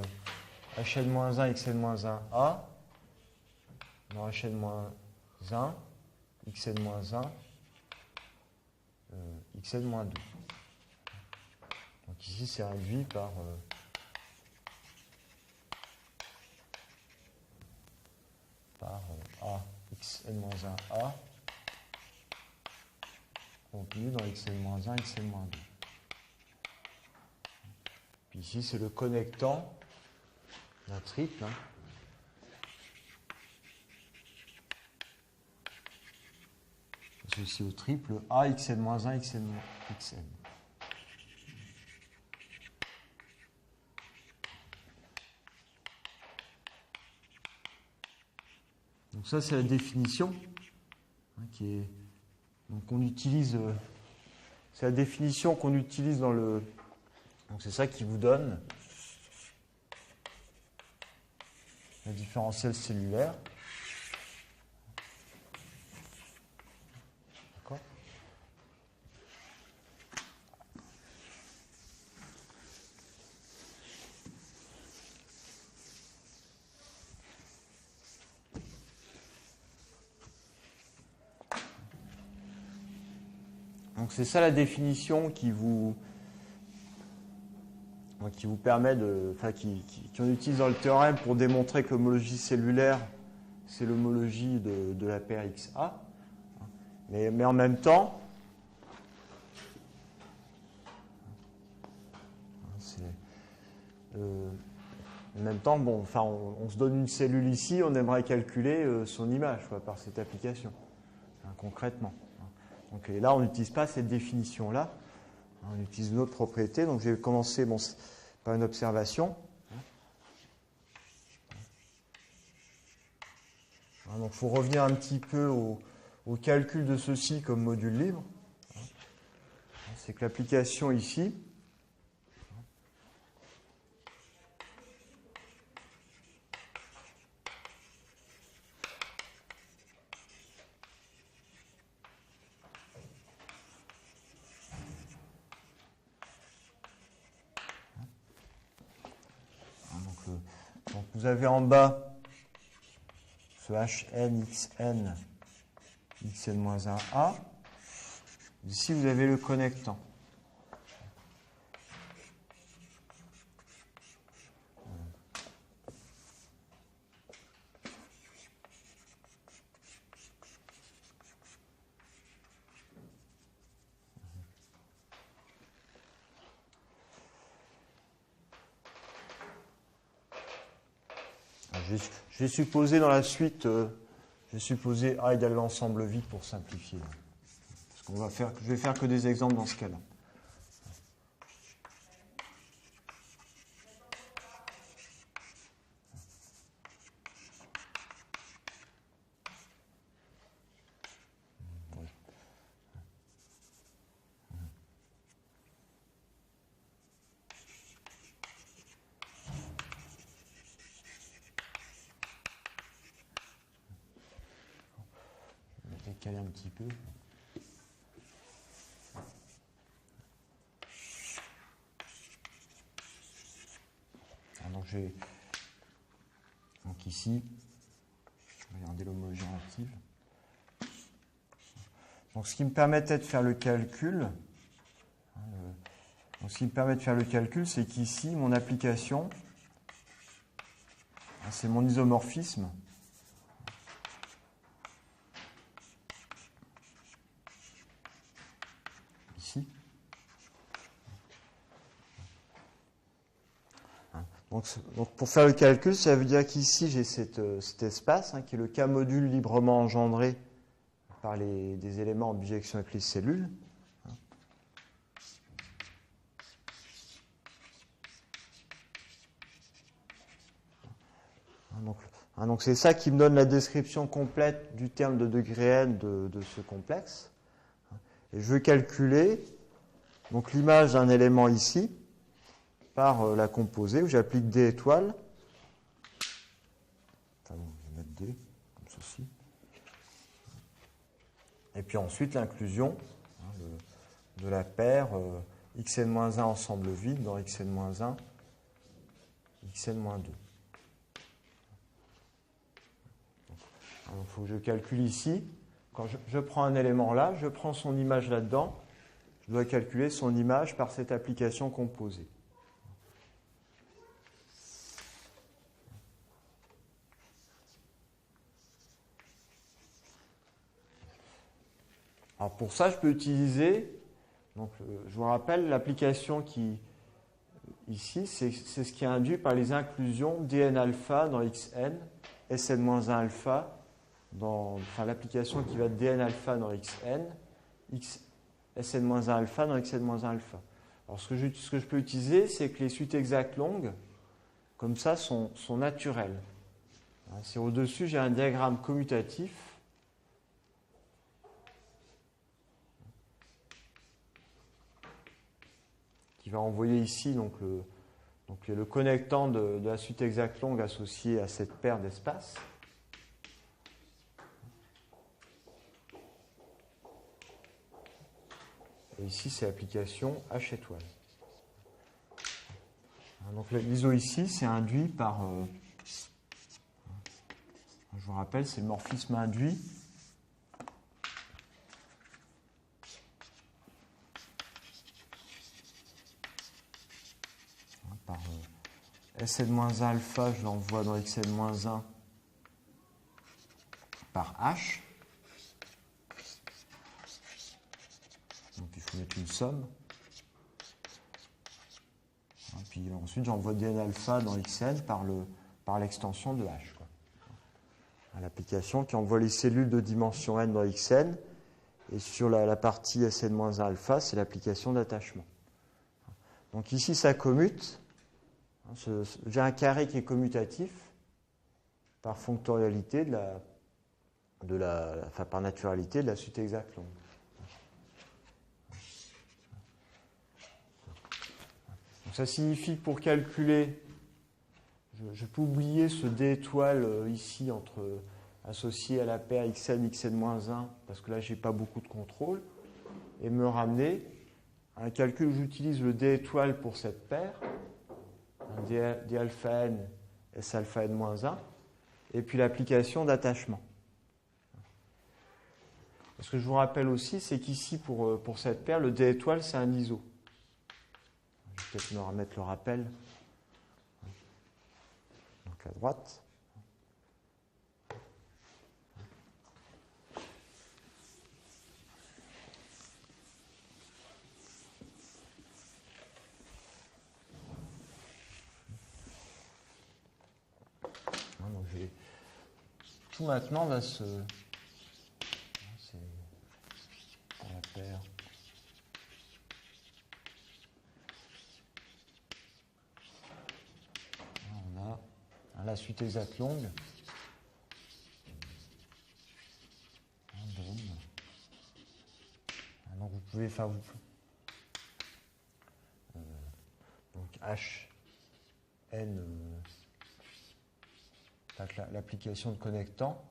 Speaker 1: hn-1, xn-1a dans hn-1, xn-1, xn-2. Donc ici, c'est réduit par a xn-1a contenu dans xn-1, xn-2. Puis ici, c'est le connectant d'un triple. Ceci au triple a xn-1, xn. Donc ça, c'est la définition qui est. Donc on utilise. C'est la définition qu'on utilise dans le. Donc c'est ça qui vous donne le différentiel cellulaire. D'accord ? Donc c'est ça la définition qui vous permet de, enfin, qu'on utilise dans le théorème pour démontrer que l'homologie cellulaire, c'est l'homologie de la paire XA. Mais en même temps, bon, enfin, on se donne une cellule ici, on aimerait calculer son image par cette application, concrètement. Donc, et là, on n'utilise pas cette définition-là. On utilise une autre propriété. Donc, je vais commencer par une observation. Donc, il faut revenir un petit peu au calcul de ceci comme module libre. C'est que l'application ici, donc vous avez en bas ce hn, xn, xn-1a. Ici, vous avez le connectant. Je vais supposer dans la suite, je vais supposer A égale l'ensemble vide pour simplifier. Parce qu'on va faire, je vais faire que des exemples dans ce cas-là. Décaler un petit peu. Donc ici, regardez l'homologie relative. Donc ce qui me permettait de faire le calcul, c'est qu'ici, mon application, c'est mon isomorphisme. Ici. Donc pour faire le calcul, ça veut dire qu'ici, j'ai cet espace, qui est le K-module librement engendré par des éléments en bijection avec les cellules. Donc c'est ça qui me donne la description complète du terme de degré n de ce complexe. Et je veux calculer donc l'image d'un élément ici par la composée où j'applique D étoile. Enfin bon, je vais mettre D comme ceci. Et puis ensuite l'inclusion de la paire xn-1 ensemble vide dans xn-1, xn-2. Il faut que je calcule ici. Quand je prends un élément là, je prends son image là-dedans, je dois calculer son image par cette application composée. Alors pour ça, je peux utiliser, donc, je vous rappelle, l'application qui, ici, c'est ce qui est induit par les inclusions dn alpha dans xn, sn-1 alpha, enfin l'application qui va de dn alpha dans xn, sn-1 alpha dans xn-1 alpha. Alors ce que je peux utiliser, c'est que les suites exactes longues, comme ça, sont naturelles. C'est au-dessus, j'ai un diagramme commutatif qui va envoyer ici donc le connectant de la suite exacte longue associée à cette paire d'espaces. Et ici, c'est l'application H étoile. Donc l'ISO ici, c'est induit par, je vous rappelle, c'est le morphisme induit par Sn-1 alpha, je l'envoie dans Xn-1 par H. Donc il faut mettre une somme. Et puis ensuite j'envoie dn alpha dans Xn par l'extension de H. L'application qui envoie les cellules de dimension n dans Xn. Et sur la partie Sn-1 alpha, c'est l'application d'attachement. Donc ici ça commute. J'ai un carré qui est commutatif par fonctorialité par naturalité de la suite exacte longue. Donc ça signifie que pour calculer, je peux oublier ce d étoile ici associé à la paire xn, xn-1, parce que là j'ai pas beaucoup de contrôle, et me ramener à un calcul où j'utilise le d étoile pour cette paire, d alpha n, s alpha n-1, et puis l'application d'attachement. Ce que je vous rappelle aussi, c'est qu'ici, pour cette paire, le d étoile, c'est un ISO. Je vais peut-être me remettre le rappel. Donc à droite. Donc tout maintenant va se... C'est la paire. On a la suite exacte longue. Donc vous pouvez faire donc H n l'application de connectant.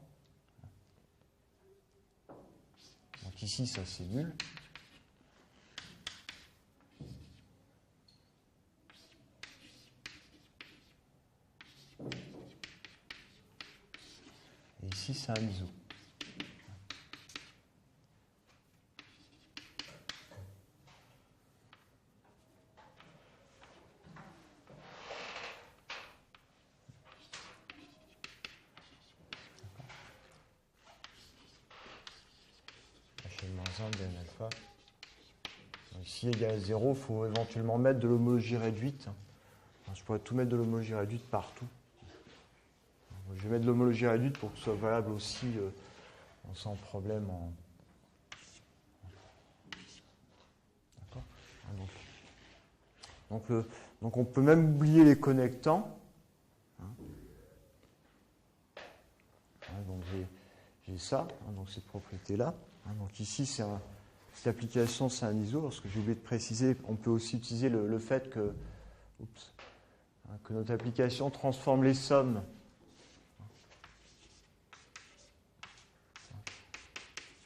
Speaker 1: Donc ici ça c'est nul. Et ici c'est un ISO. Dn alpha. Donc, ici égale à 0, il faut éventuellement mettre de l'homologie réduite. Alors, je pourrais tout mettre de l'homologie réduite partout. Donc, je vais mettre de l'homologie réduite pour que ce soit valable aussi sans problème. D'accord. Donc on peut même oublier les connectants. Donc j'ai ça, donc cette propriété-là. Donc ici, cette application, c'est un ISO. Ce que j'ai oublié de préciser, on peut aussi utiliser le fait que notre application transforme les sommes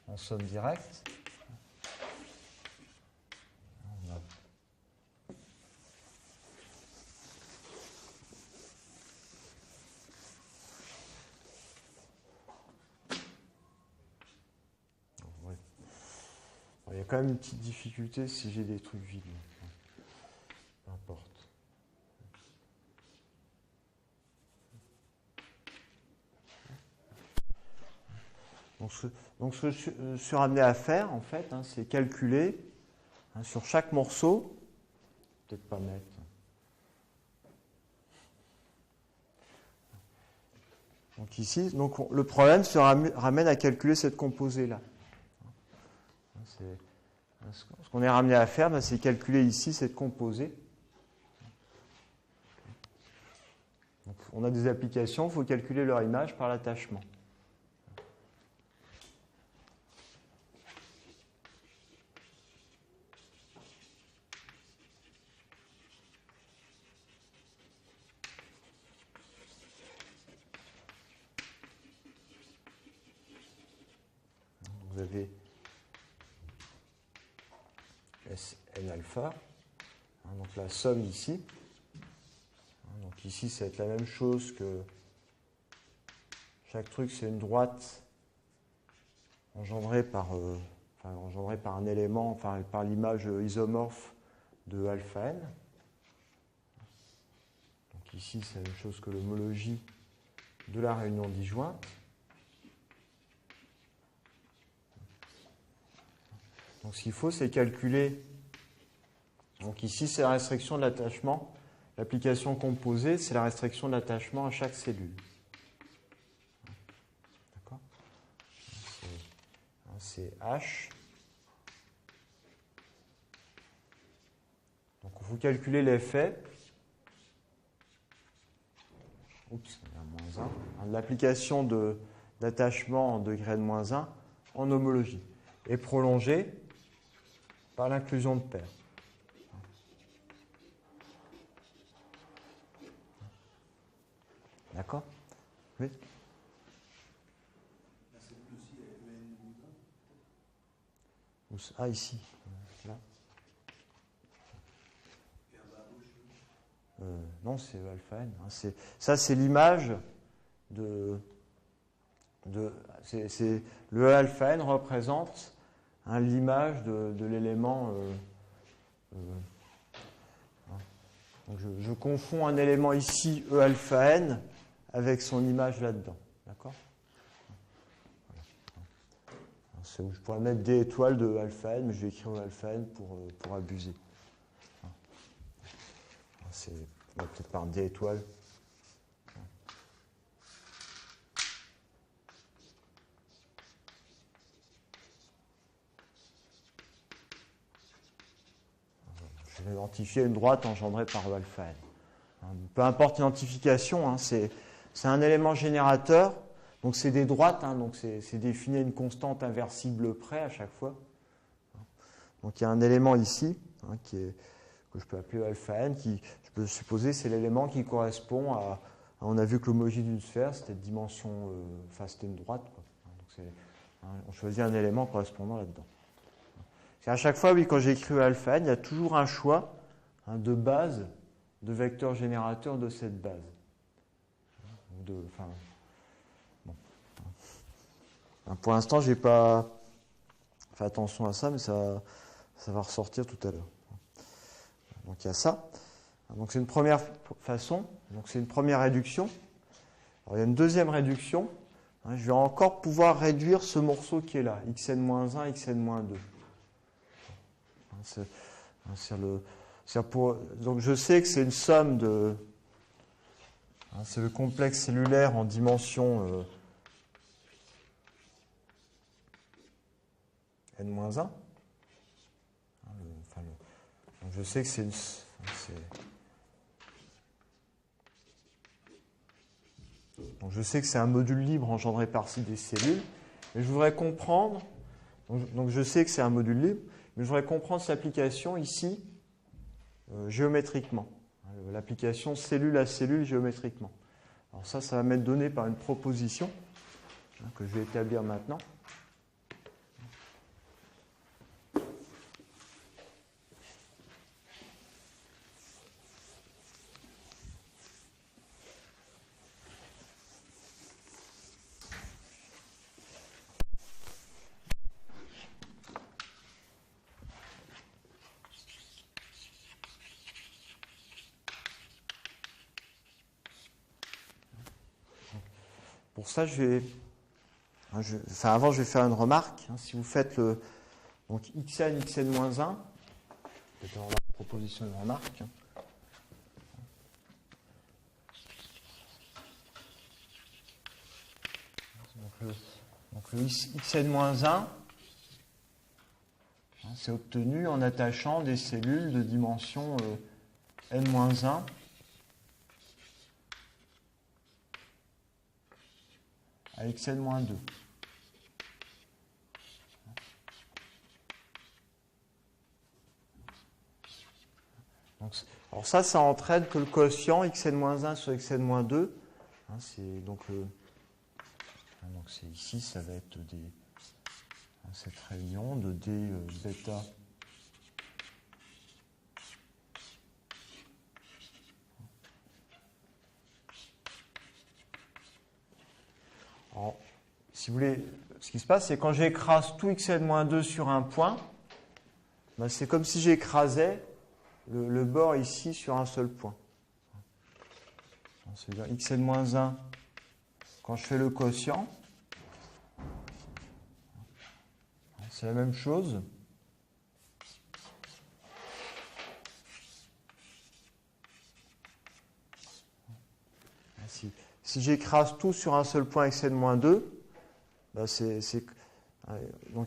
Speaker 1: en en somme directe. Il y a quand même une petite difficulté si j'ai des trucs vides. Peu importe. Donc ce que je suis ramené à faire, en fait, c'est calculer sur chaque morceau, peut-être pas mettre. Donc ici, le problème se ramène à calculer cette composée-là. Ce qu'on est ramené à faire, c'est calculer ici cette composée. Donc, on a des applications, il faut calculer leur image par l'attachement. Vous avez Sn alpha, donc la somme ici. Donc ici, ça va être la même chose que chaque truc, c'est une droite engendrée par un élément, par l'image isomorphe de alpha n. Donc ici, c'est la même chose que l'homologie de la réunion disjointe. Donc ce qu'il faut, c'est calculer. Donc ici, c'est la restriction de l'attachement. L'application composée, c'est la restriction de l'attachement à chaque cellule. D'accord ? C'est H. Donc il faut calculer l'effet. Oups, il y a moins 1. De l'application d'attachement en degré de moins 1 en homologie. Et prolongée par l'inclusion de paires. D'accord ? Oui. Ah, ici. Là. Non, c'est alpha n. Ça, c'est l'image de le alpha n représente l'image de l'élément. Donc je confonds un élément ici, E alpha n, avec son image là-dedans. D'accord ? C'est où je pourrais mettre D étoile de alpha n, mais je vais écrire E alpha n pour abuser. C'est peut-être par D étoile. Je vais identifier une droite engendrée par E alpha n. Peu importe l'identification, c'est un élément générateur, donc c'est des droites, donc c'est défini à une constante inversible près à chaque fois. Donc il y a un élément ici, que je peux appeler E alpha n, qui, je peux supposer, c'est l'élément qui correspond à. On a vu que l'homologie d'une sphère, c'était de dimension, c'était une droite, quoi. Donc on choisit un élément correspondant là-dedans. À chaque fois, oui, quand j'écris alpha n, il y a toujours un choix de base, de vecteur générateur de cette base. Pour l'instant, je n'ai pas fait attention à ça, mais ça va ressortir tout à l'heure. Donc il y a ça. Donc c'est une première façon, donc c'est une première réduction. Alors, il y a une deuxième réduction. Je vais encore pouvoir réduire ce morceau qui est là, xn-1, xn-2. Donc je sais que c'est une somme de. C'est le complexe cellulaire en dimension n-1. Donc je sais que c'est une. Donc je sais que c'est un module libre engendré par des cellules. Mais je voudrais comprendre. Donc je sais que c'est un module libre. Mais je voudrais comprendre cette application ici géométriquement. L'application cellule à cellule géométriquement. Alors ça va m'être donné par une proposition que je vais établir maintenant. pour ça, avant, je vais faire une remarque. Si vous faites le donc xn, xn-1, peut-être dans la proposition de remarque. Donc le xn-1, c'est obtenu en attachant des cellules de dimension n-1 à xn-2. Alors ça entraîne que le quotient xn-1 sur xn-2, c'est donc c'est ici, ça va être cette réunion de d bêta alors, si vous voulez, ce qui se passe, c'est quand j'écrase tout xn-2 sur un point, c'est comme si j'écrasais le bord ici sur un seul point. C'est-à-dire xn-1, quand je fais le quotient, c'est la même chose. Si j'écrase tout sur un seul point xn-2, donc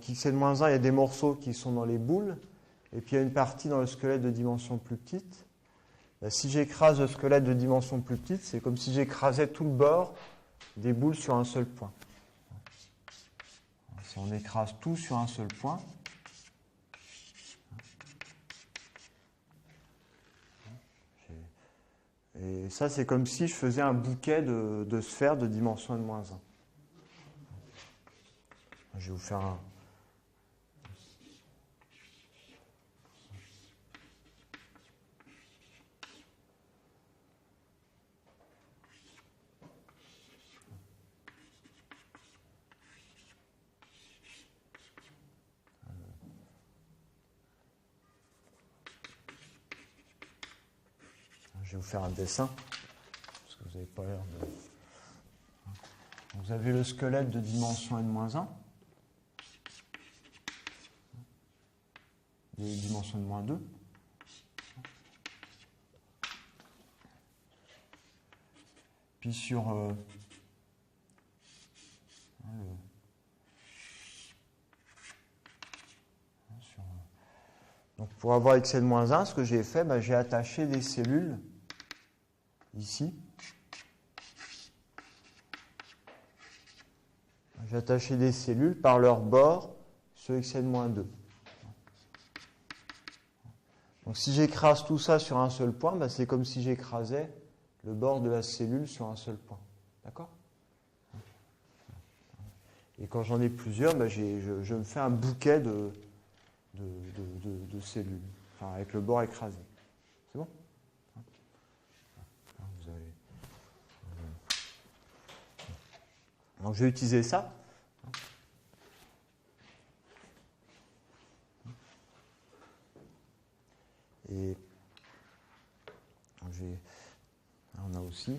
Speaker 1: xn-1, il y a des morceaux qui sont dans les boules, et puis il y a une partie dans le squelette de dimension plus petite. Si j'écrase le squelette de dimension plus petite, c'est comme si j'écrasais tout le bord des boules sur un seul point. Si on écrase tout sur un seul point, et ça c'est comme si je faisais un bouquet de sphères de dimension n-1. Je vais vous faire un... Je vais vous faire un dessin, parce que vous n'avez pas l'air de... Vous avez le squelette de dimension n-1, de dimension n-2. Puis sur... donc pour avoir xn-1, ce que j'ai fait, j'ai attaché des cellules ici. J'ai attaché des cellules par leur bord sur xn-2. Donc si j'écrase tout ça sur un seul point, c'est comme si j'écrasais le bord de la cellule sur un seul point. D'accord ? Et quand j'en ai plusieurs, je me fais un bouquet de cellules, enfin, avec le bord écrasé. C'est bon ? Donc je vais utiliser ça. Et on a aussi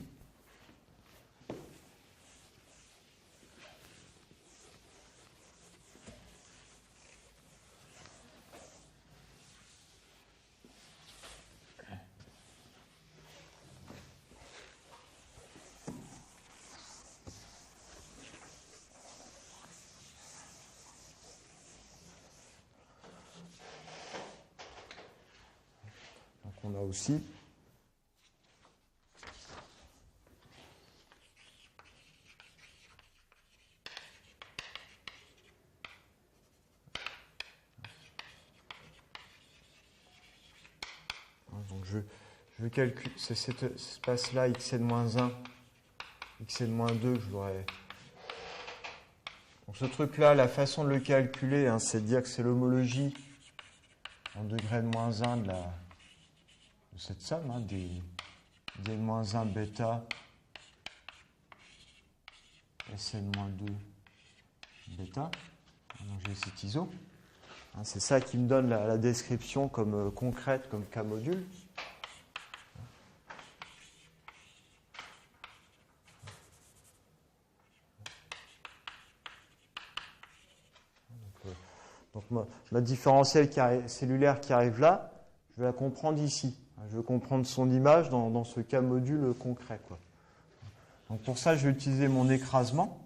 Speaker 1: aussi donc je vais calculer cet espace-là xn-1, xn-2, je l'aurais. Donc ce truc-là, la façon de le calculer, c'est de dire que c'est l'homologie en degré de moins 1 de cette somme, dn-1 bêta Sn-2 bêta. Donc j'ai cet ISO. C'est ça qui me donne la description comme concrète, comme K-module. Donc ma différentielle cellulaire qui arrive là, je vais la comprendre ici. Je veux comprendre son image dans ce cas module concret, quoi. Donc pour ça, je vais utiliser mon écrasement.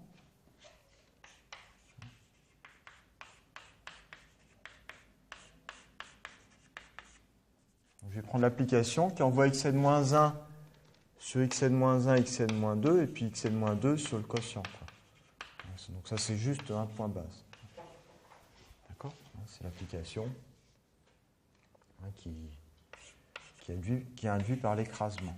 Speaker 1: Donc je vais prendre l'application qui envoie xn-1 sur xn-1, xn-2, et puis xn-2 sur le quotient, quoi. Donc ça, c'est juste un point base. D'accord? C'est l'application qui est induite par l'écrasement.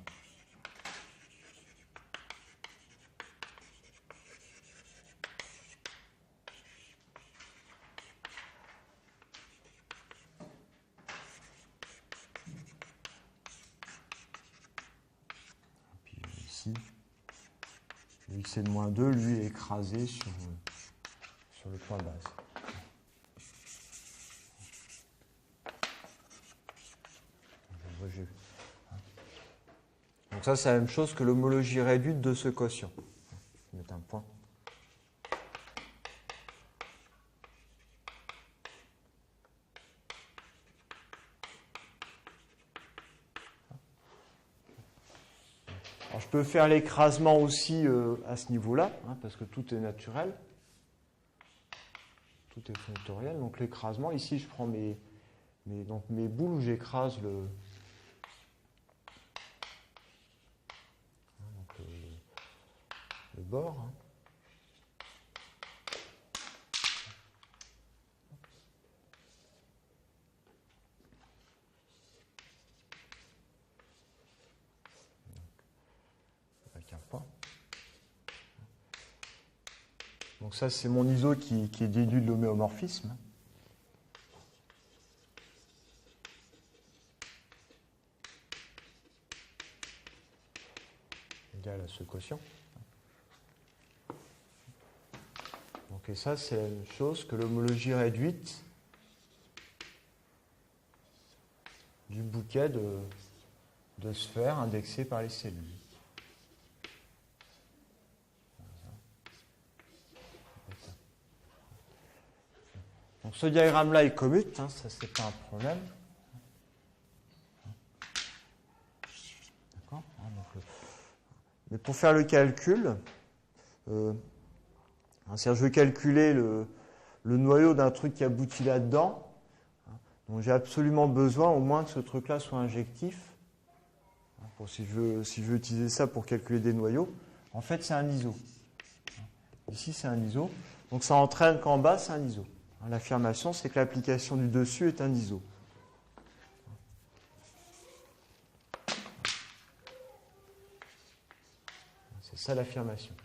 Speaker 1: Puis ici, le xn-2, lui, est écrasé sur le point base. Donc ça, c'est la même chose que l'homologie réduite de ce quotient. Je vais mettre un point. Alors, je peux faire l'écrasement aussi à ce niveau-là, parce que tout est naturel. Tout est fonctoriel. Donc l'écrasement, ici, je prends mes boules où j'écrase le bord. Avec un point. Donc ça, c'est mon ISO qui est déduit de l'homéomorphisme. Égal à ce quotient. Donc, et ça, c'est la même chose que l'homologie réduite du bouquet de sphères indexées par les cellules. Donc ce diagramme-là est commute, ça c'est pas un problème. D'accord. Mais pour faire le calcul, je veux calculer le noyau d'un truc qui aboutit là-dedans. Donc j'ai absolument besoin au moins que ce truc-là soit injectif. Si je veux utiliser ça pour calculer des noyaux, en fait c'est un ISO. Ici c'est un ISO. Donc ça entraîne qu'en bas c'est un ISO. L'affirmation, c'est que l'application du dessus est un ISO. C'est ça l'affirmation.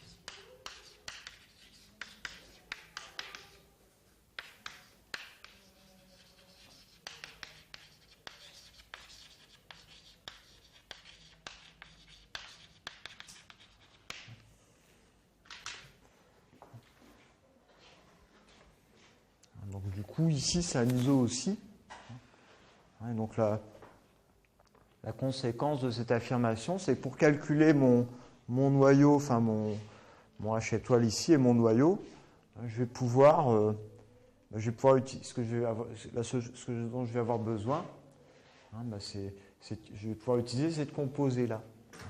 Speaker 1: Donc du coup, ici, c'est un ISO aussi. Donc la conséquence de cette affirmation, c'est que pour calculer mon noyau, enfin mon H étoile ici et mon noyau, je vais pouvoir utiliser ce dont je vais avoir besoin. Je vais pouvoir utiliser cette composée là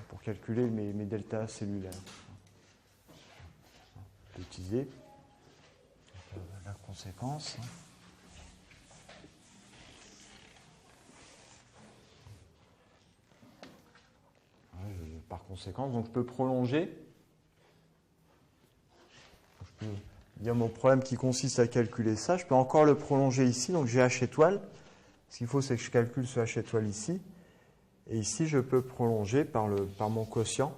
Speaker 1: pour calculer mes deltas cellulaires. Je vais utiliser la conséquence. Par conséquent, donc je peux prolonger. Je peux dire mon problème qui consiste à calculer ça. Je peux encore le prolonger ici. Donc j'ai H étoile. Ce qu'il faut, c'est que je calcule ce H étoile ici. Et ici, je peux prolonger par mon quotient.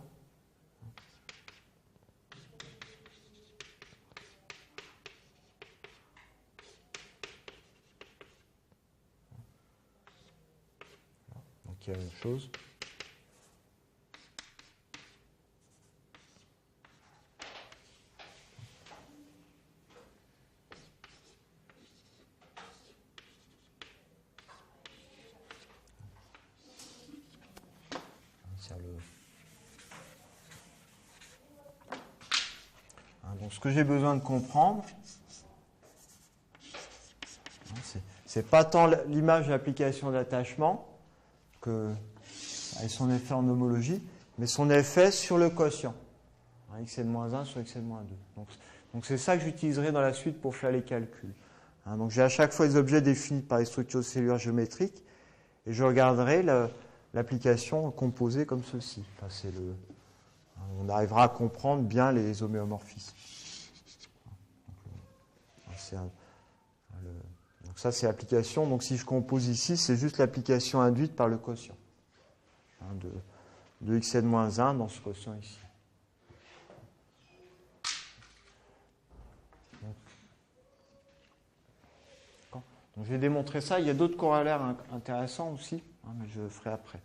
Speaker 1: Donc il y a la même chose. Donc ce que j'ai besoin de comprendre, c'est pas tant l'image de l'application d'attachement avec son effet en homologie, mais son effet sur le quotient. Xn-1 sur Xn-2. Donc c'est ça que j'utiliserai dans la suite pour faire les calculs. Donc j'ai à chaque fois des objets définis par les structures cellulaires géométriques et je regarderai l'application composée comme ceci. Enfin, on arrivera à comprendre bien les homéomorphismes. Donc ça c'est l'application. Donc si je compose ici, c'est juste l'application induite par le quotient de Xn-1 dans ce quotient ici. Donc, je vais démontrer ça. Il y a d'autres corollaires intéressants aussi, mais je le ferai après.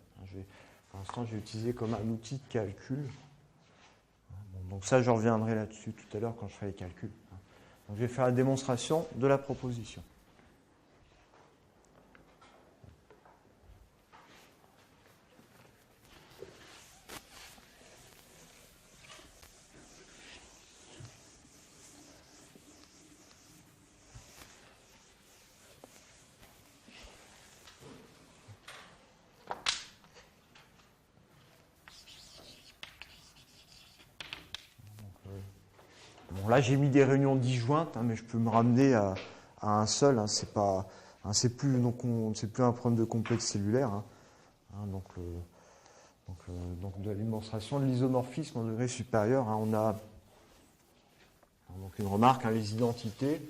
Speaker 1: Pour l'instant, je vais utiliser comme un outil de calcul. Donc ça, je reviendrai là-dessus tout à l'heure quand je ferai les calculs. Donc, je vais faire la démonstration de la proposition. Bon, là, j'ai mis des réunions disjointes, mais je peux me ramener à un seul. C'est plus un problème de complexe cellulaire. Donc, de la démonstration de l'isomorphisme en degré supérieur, on a donc une remarque, les identités.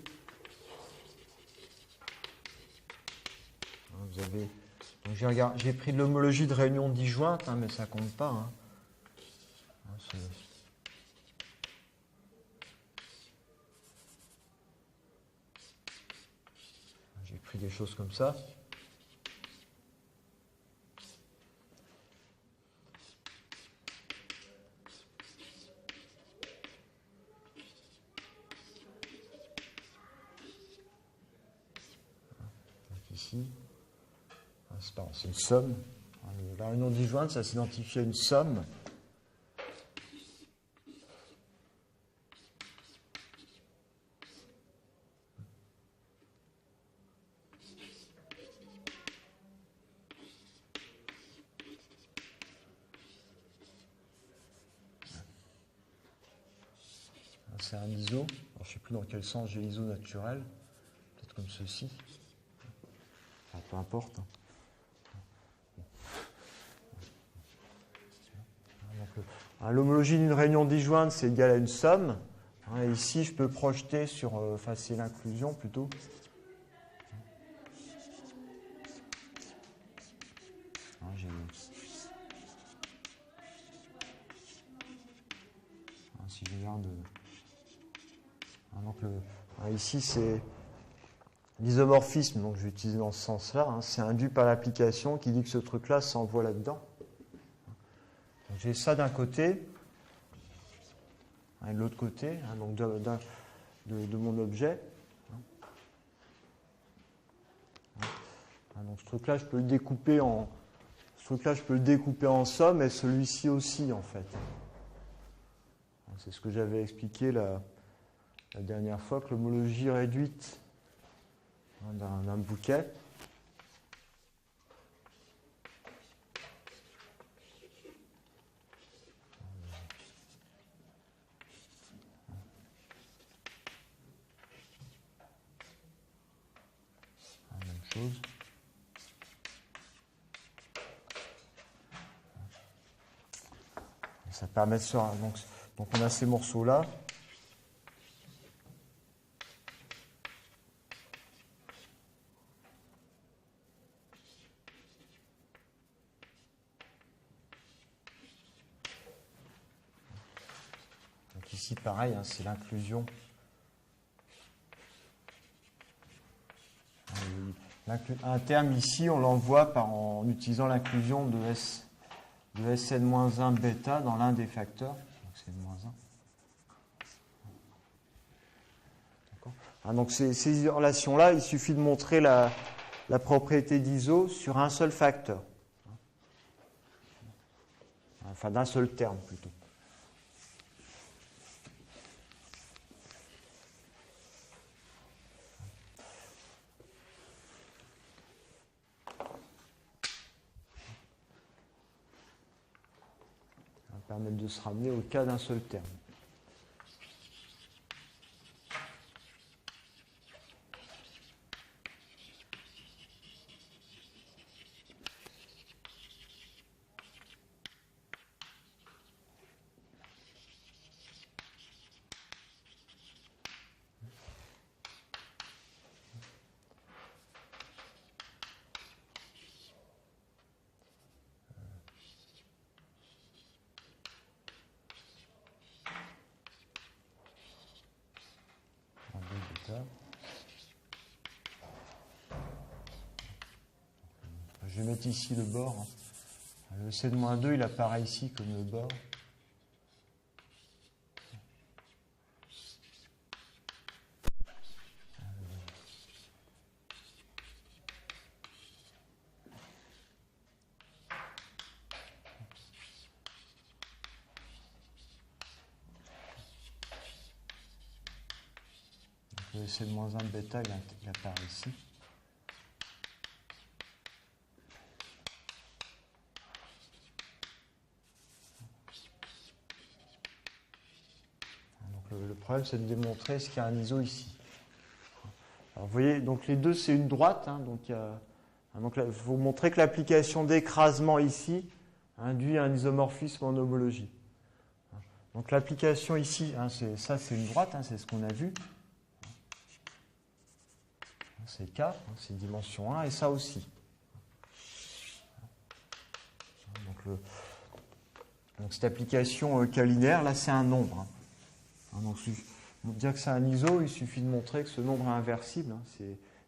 Speaker 1: J'ai pris de l'homologie de réunion disjointe, mais ça compte pas. J'ai pris des choses comme ça. Donc ici, c'est une somme. La réunion disjointe, ça s'identifie à une somme. C'est un ISO. Alors, je ne sais plus dans quel sens j'ai l'ISO naturel. Peut-être comme ceci. Enfin, peu importe. L'homologie d'une réunion disjointe, c'est égal à une somme. Ici, je peux projeter sur... c'est l'inclusion plutôt. Si je regarde... ici, c'est l'isomorphisme, donc je vais utiliser dans ce sens-là. C'est induit par l'application qui dit que ce truc-là s'envoie là-dedans. J'ai ça d'un côté, et de l'autre côté, donc de mon objet. Donc ce truc-là, je peux le découper en somme, et celui-ci aussi, en fait. C'est ce que j'avais expliqué la dernière fois, que l'homologie réduite d'un bouquet. Même chose. Ça permet de se... Donc on a ces morceaux-là. Donc ici, pareil, c'est l'inclusion. Un terme ici, on l'envoie en utilisant l'inclusion de Sn-1 bêta dans l'un des facteurs. Donc c'est -1. Donc ces relations-là, il suffit de montrer la propriété d'ISO sur un seul facteur. Enfin, d'un seul terme plutôt. permettre de se ramener au cas d'un seul terme. Je vais mettre ici le bord. Le C-2, il apparaît ici comme le bord. Le C-1 bêta, il apparaît ici. Le problème, c'est de démontrer est-ce qu'il y a un ISO ici. Alors, vous voyez, donc les deux, c'est une droite. Donc, il faut montrer que l'application d'écrasement ici induit un isomorphisme en homologie. Donc l'application ici, ça c'est une droite, c'est ce qu'on a vu. C'est K, c'est dimension 1, et ça aussi. Donc cette application K linéaire, là c'est un nombre. Donc, pour dire que c'est un ISO, il suffit de montrer que ce nombre est inversible.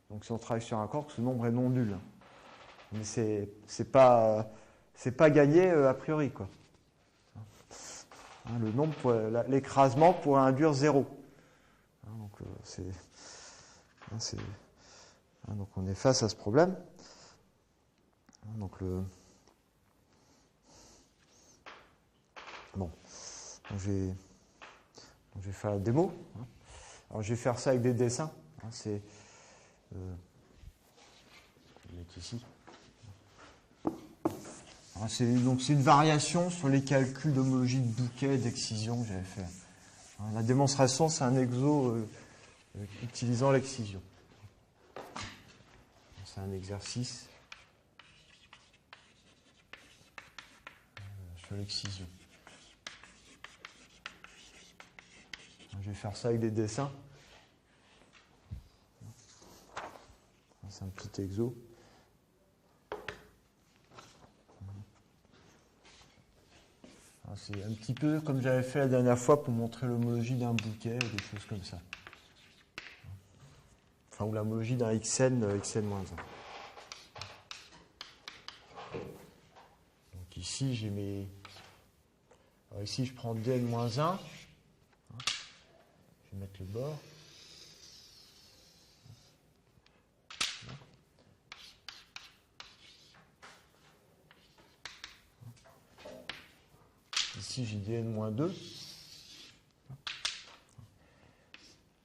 Speaker 1: Donc si on travaille sur un corps, que ce nombre est non nul. Mais c'est pas gagné a priori, quoi. Le nombre, l'écrasement pourrait induire 0. Donc on est face à ce problème. Donc je vais faire la démo. Alors je vais faire ça avec des dessins. Je vais mettre ici. C'est une variation sur les calculs d'homologie de bouquet, d'excision que j'avais fait. La démonstration, c'est un exo utilisant l'excision. C'est un exercice sur l'excision. Je vais faire ça avec des dessins. C'est un petit exo. C'est un petit peu comme j'avais fait la dernière fois pour montrer l'homologie d'un bouquet, ou des choses comme ça. Enfin, ou l'homologie d'un xn, xn-1. Donc ici, j'ai mes... Alors ici, je prends dn-1. Je vais mettre le bord. Ici, j'ai dn-2.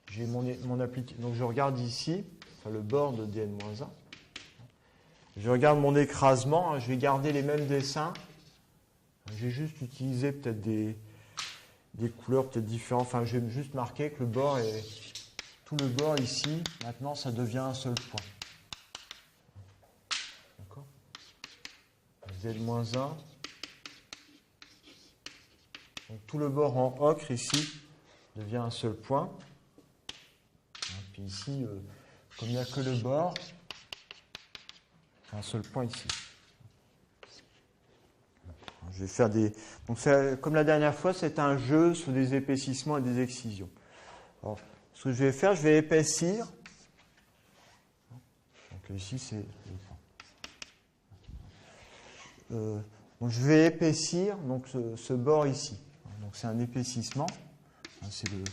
Speaker 1: J'ai mon application. Donc, je regarde ici, le bord de dn-1. Je regarde mon écrasement. Je vais garder les mêmes dessins. J'ai juste utilisé peut-être des couleurs peut-être différentes. Enfin, je vais juste marquer que le bord est... Tout le bord ici, maintenant, ça devient un seul point. D'accord ? Z-1. Donc tout le bord en ocre ici devient un seul point. Et puis ici, comme il n'y a que le bord, un seul point ici. Je vais faire des... Donc comme la dernière fois, c'est un jeu sur des épaississements et des excisions. Alors, ce que je vais faire, je vais épaissir. Donc ici, c'est... Donc je vais épaissir donc, ce bord ici. Donc c'est un épaississement. C'est le...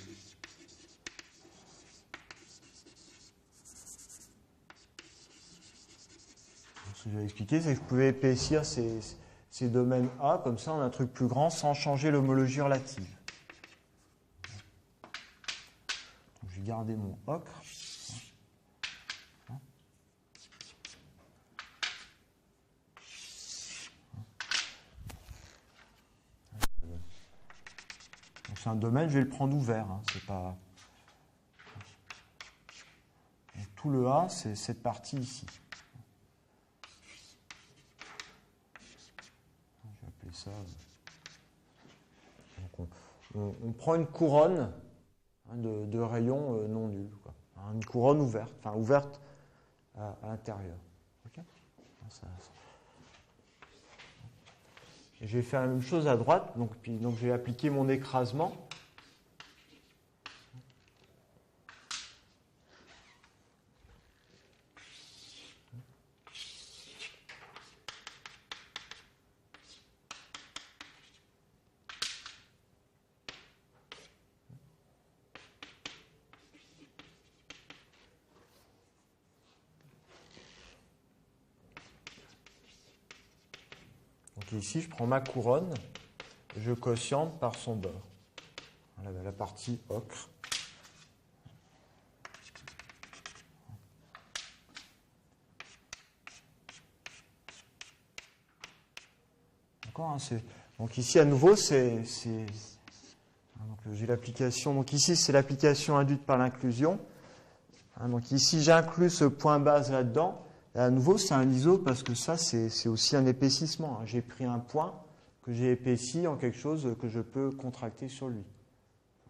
Speaker 1: Ce que je vais expliquer, c'est que je pouvais épaissir ces domaines A, comme ça on a un truc plus grand, sans changer l'homologie relative. Donc, je vais garder mon ocre. un domaine, je vais le prendre ouvert. Hein, c'est pas... Donc, tout le A, c'est cette partie ici. Je vais appeler ça... Donc on prend une couronne de rayons non nuls. Quoi. Une couronne ouverte, enfin ouverte à l'intérieur. Okay. Et je vais faire la même chose à droite, donc je vais appliquer mon écrasement. Donc ici, je prends ma couronne, je quotiente par son bord. La partie ocre. D'accord, hein, donc ici, à nouveau, j'ai l'application. Donc ici, c'est l'application induite par l'inclusion. Donc ici, j'inclus ce point base là-dedans. Et à nouveau, c'est un ISO parce que ça, c'est aussi un épaississement. J'ai pris un point que j'ai épaissi en quelque chose que je peux contracter sur lui.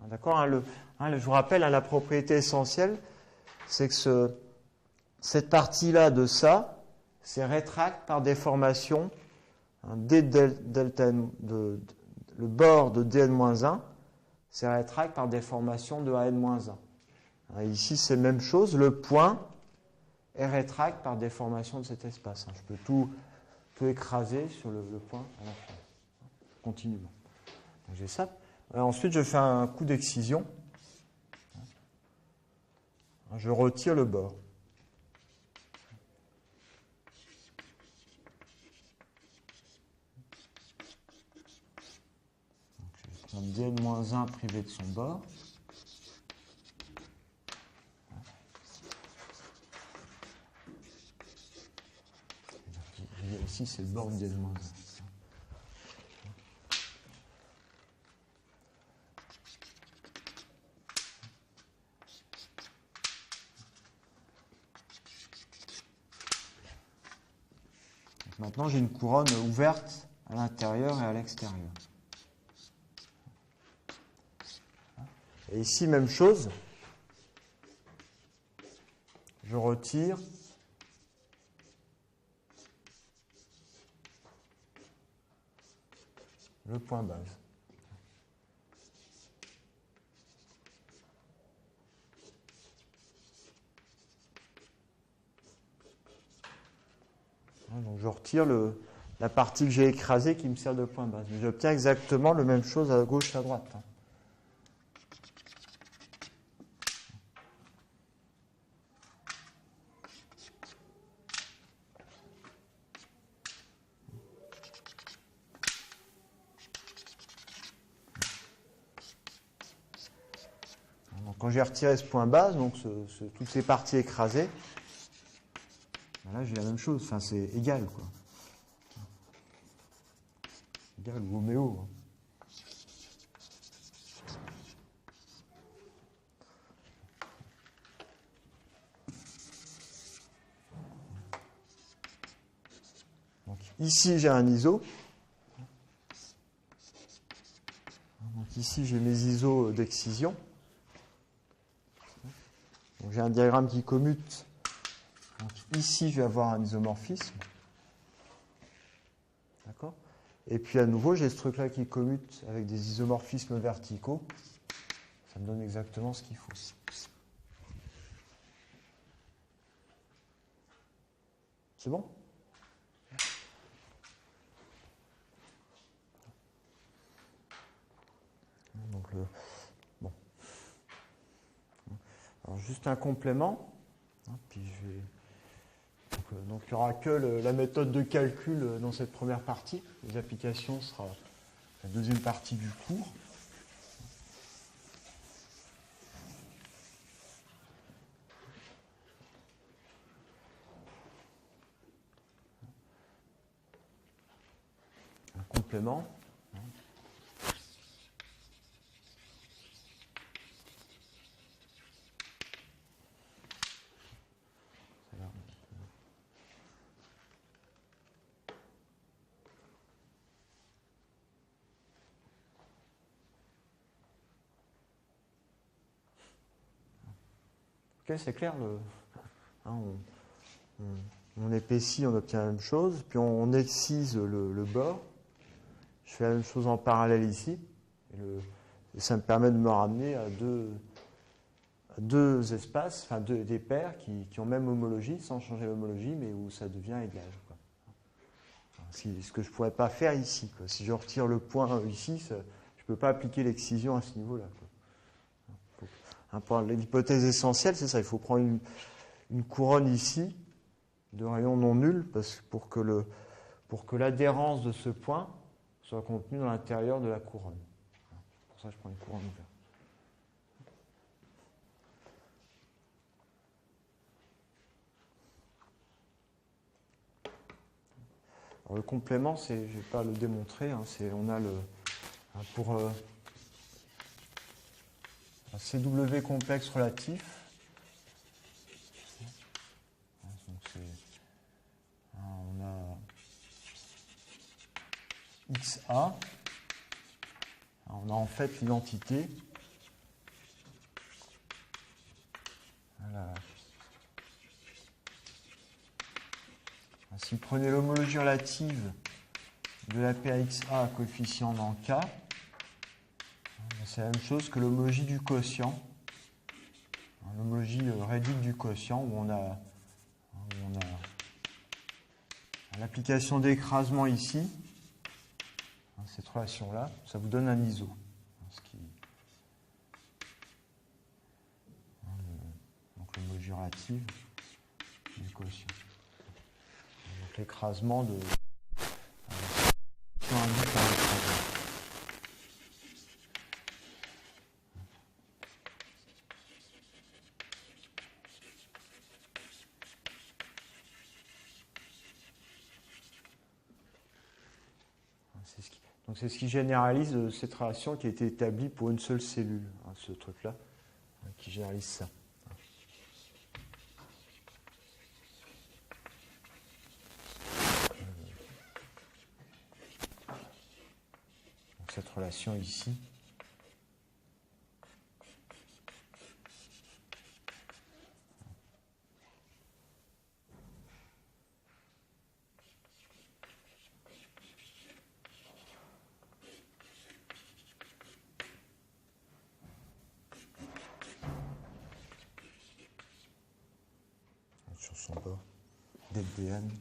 Speaker 1: D'accord, je vous rappelle, la propriété essentielle, c'est que cette partie-là de ça, c'est rétracte par déformation delta n, le bord de dn-1, c'est rétracte par déformation de an-1. Ici, c'est la même chose. Le point est rétracte par déformation de cet espace. Je peux tout écraser sur le point à la fin, continuellement. Donc, j'ai ça. Ensuite, je fais un coup d'excision. Je retire le bord. Donc, je vais prendre dn-1 privé de son bord. Ici, c'est le bord de dn-1. Maintenant, j'ai une couronne ouverte à l'intérieur et à l'extérieur. Et ici, même chose. Je retire le point base. Donc je retire la partie que j'ai écrasée qui me sert de point base. Mais j'obtiens exactement la même chose à gauche et à droite. Donc quand j'ai retiré ce point base, donc toutes ces parties écrasées, là j'ai la même chose. Enfin, c'est égal, quoi. Égal ou homéo. Donc, ici, j'ai un ISO. Donc, ici, j'ai mes ISO d'excision. Donc, j'ai un diagramme qui commute. Donc, ici, je vais avoir un isomorphisme. D'accord ? Et puis, à nouveau, j'ai ce truc-là qui commute avec des isomorphismes verticaux. Ça me donne exactement ce qu'il faut. C'est bon ? Donc, bon. Alors, juste un complément. Puis je vais... Donc, il n'y aura que la méthode de calcul dans cette première partie. Les applications sera la deuxième partie du cours. Un complément. Ok, c'est clair hein, on épaissit, on obtient la même chose, puis on excise le bord. Je fais la même chose en parallèle ici, et ça me permet de me ramener à deux espaces, enfin des paires qui ont même homologie, sans changer l'homologie, mais où ça devient égal, quoi. Ce que je ne pourrais pas faire ici, quoi. Si je retire le point ici, je ne peux pas appliquer l'excision à ce niveau-là, quoi. L'hypothèse essentielle, c'est ça, il faut prendre une couronne ici, de rayon non nul, pour que l'adhérence de ce point soit contenue dans l'intérieur de la couronne. Pour ça, je prends une couronne ouverte. Alors, le complément, je ne vais pas le démontrer, hein, on a pour un CW complexe relatif. Donc on a XA. On a en fait l'identité. Voilà. Si vous prenez l'homologie relative de la paire XA à coefficient dans K, c'est la même chose que l'homologie du quotient. L'homologie réduite du quotient où on a l'application d'écrasement ici, cette relation-là, ça vous donne un ISO. Donc l'homologie relative du quotient. Donc l'écrasement de donc c'est ce qui généralise cette relation qui a été établie pour une seule cellule, hein, ce truc-là, qui généralise ça. Donc cette relation ici. Sur son bord, DDN.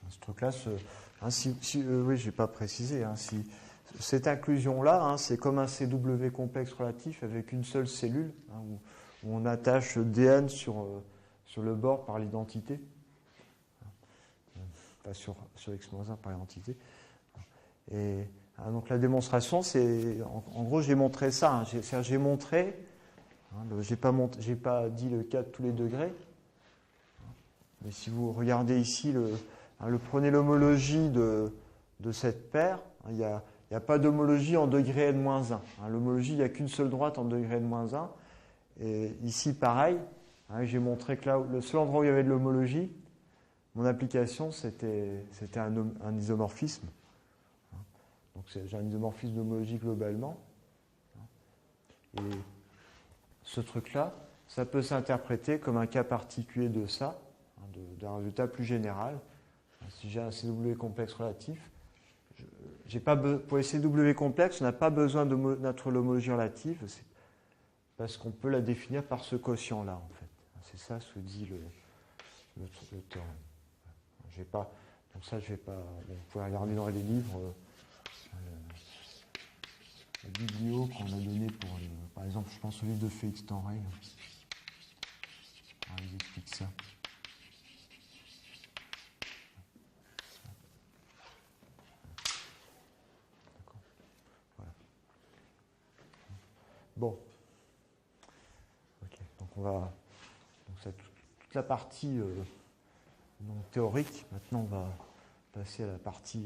Speaker 1: Ce truc-là, oui, je n'ai pas précisé, hein, cette inclusion-là, hein, c'est comme un CW complexe relatif avec une seule cellule, hein, où on attache DN sur le bord par l'identité, pas sur X-1 par l'identité. Et donc la démonstration, c'est en gros, j'ai montré ça. Hein, j'ai montré, hein, j'ai pas dit le cas de tous les degrés, mais si vous regardez ici, prenez l'homologie de cette paire, hein, il n'y a pas d'homologie en degré n-1. Hein, l'homologie, il n'y a qu'une seule droite en degré n-1. Et ici, pareil, hein, j'ai montré que là, le seul endroit où il y avait de l'homologie, mon application, c'était un isomorphisme. Donc j'ai un isomorphisme d'homologie globalement. Et ce truc-là, ça peut s'interpréter comme un cas particulier de ça, hein, d'un résultat plus général. Si j'ai un CW complexe relatif, pour les CW complexes, on n'a pas besoin de notre l'homologie relative, parce qu'on peut la définir par ce quotient-là, en fait. C'est ça ce que dit le théorème. Donc ça, je vais pas. Vous pouvez regarder dans les livres la biblio qu'on a donnée pour, par exemple, je pense au livre de Félix Tenray. Ils expliquent ça. D'accord. Voilà. Bon. Ok. Donc on va. Donc ça, toute la partie donc théorique. Maintenant, on va passer à la partie,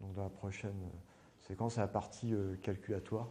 Speaker 1: donc dans la prochaine séquence, à la partie calculatoire.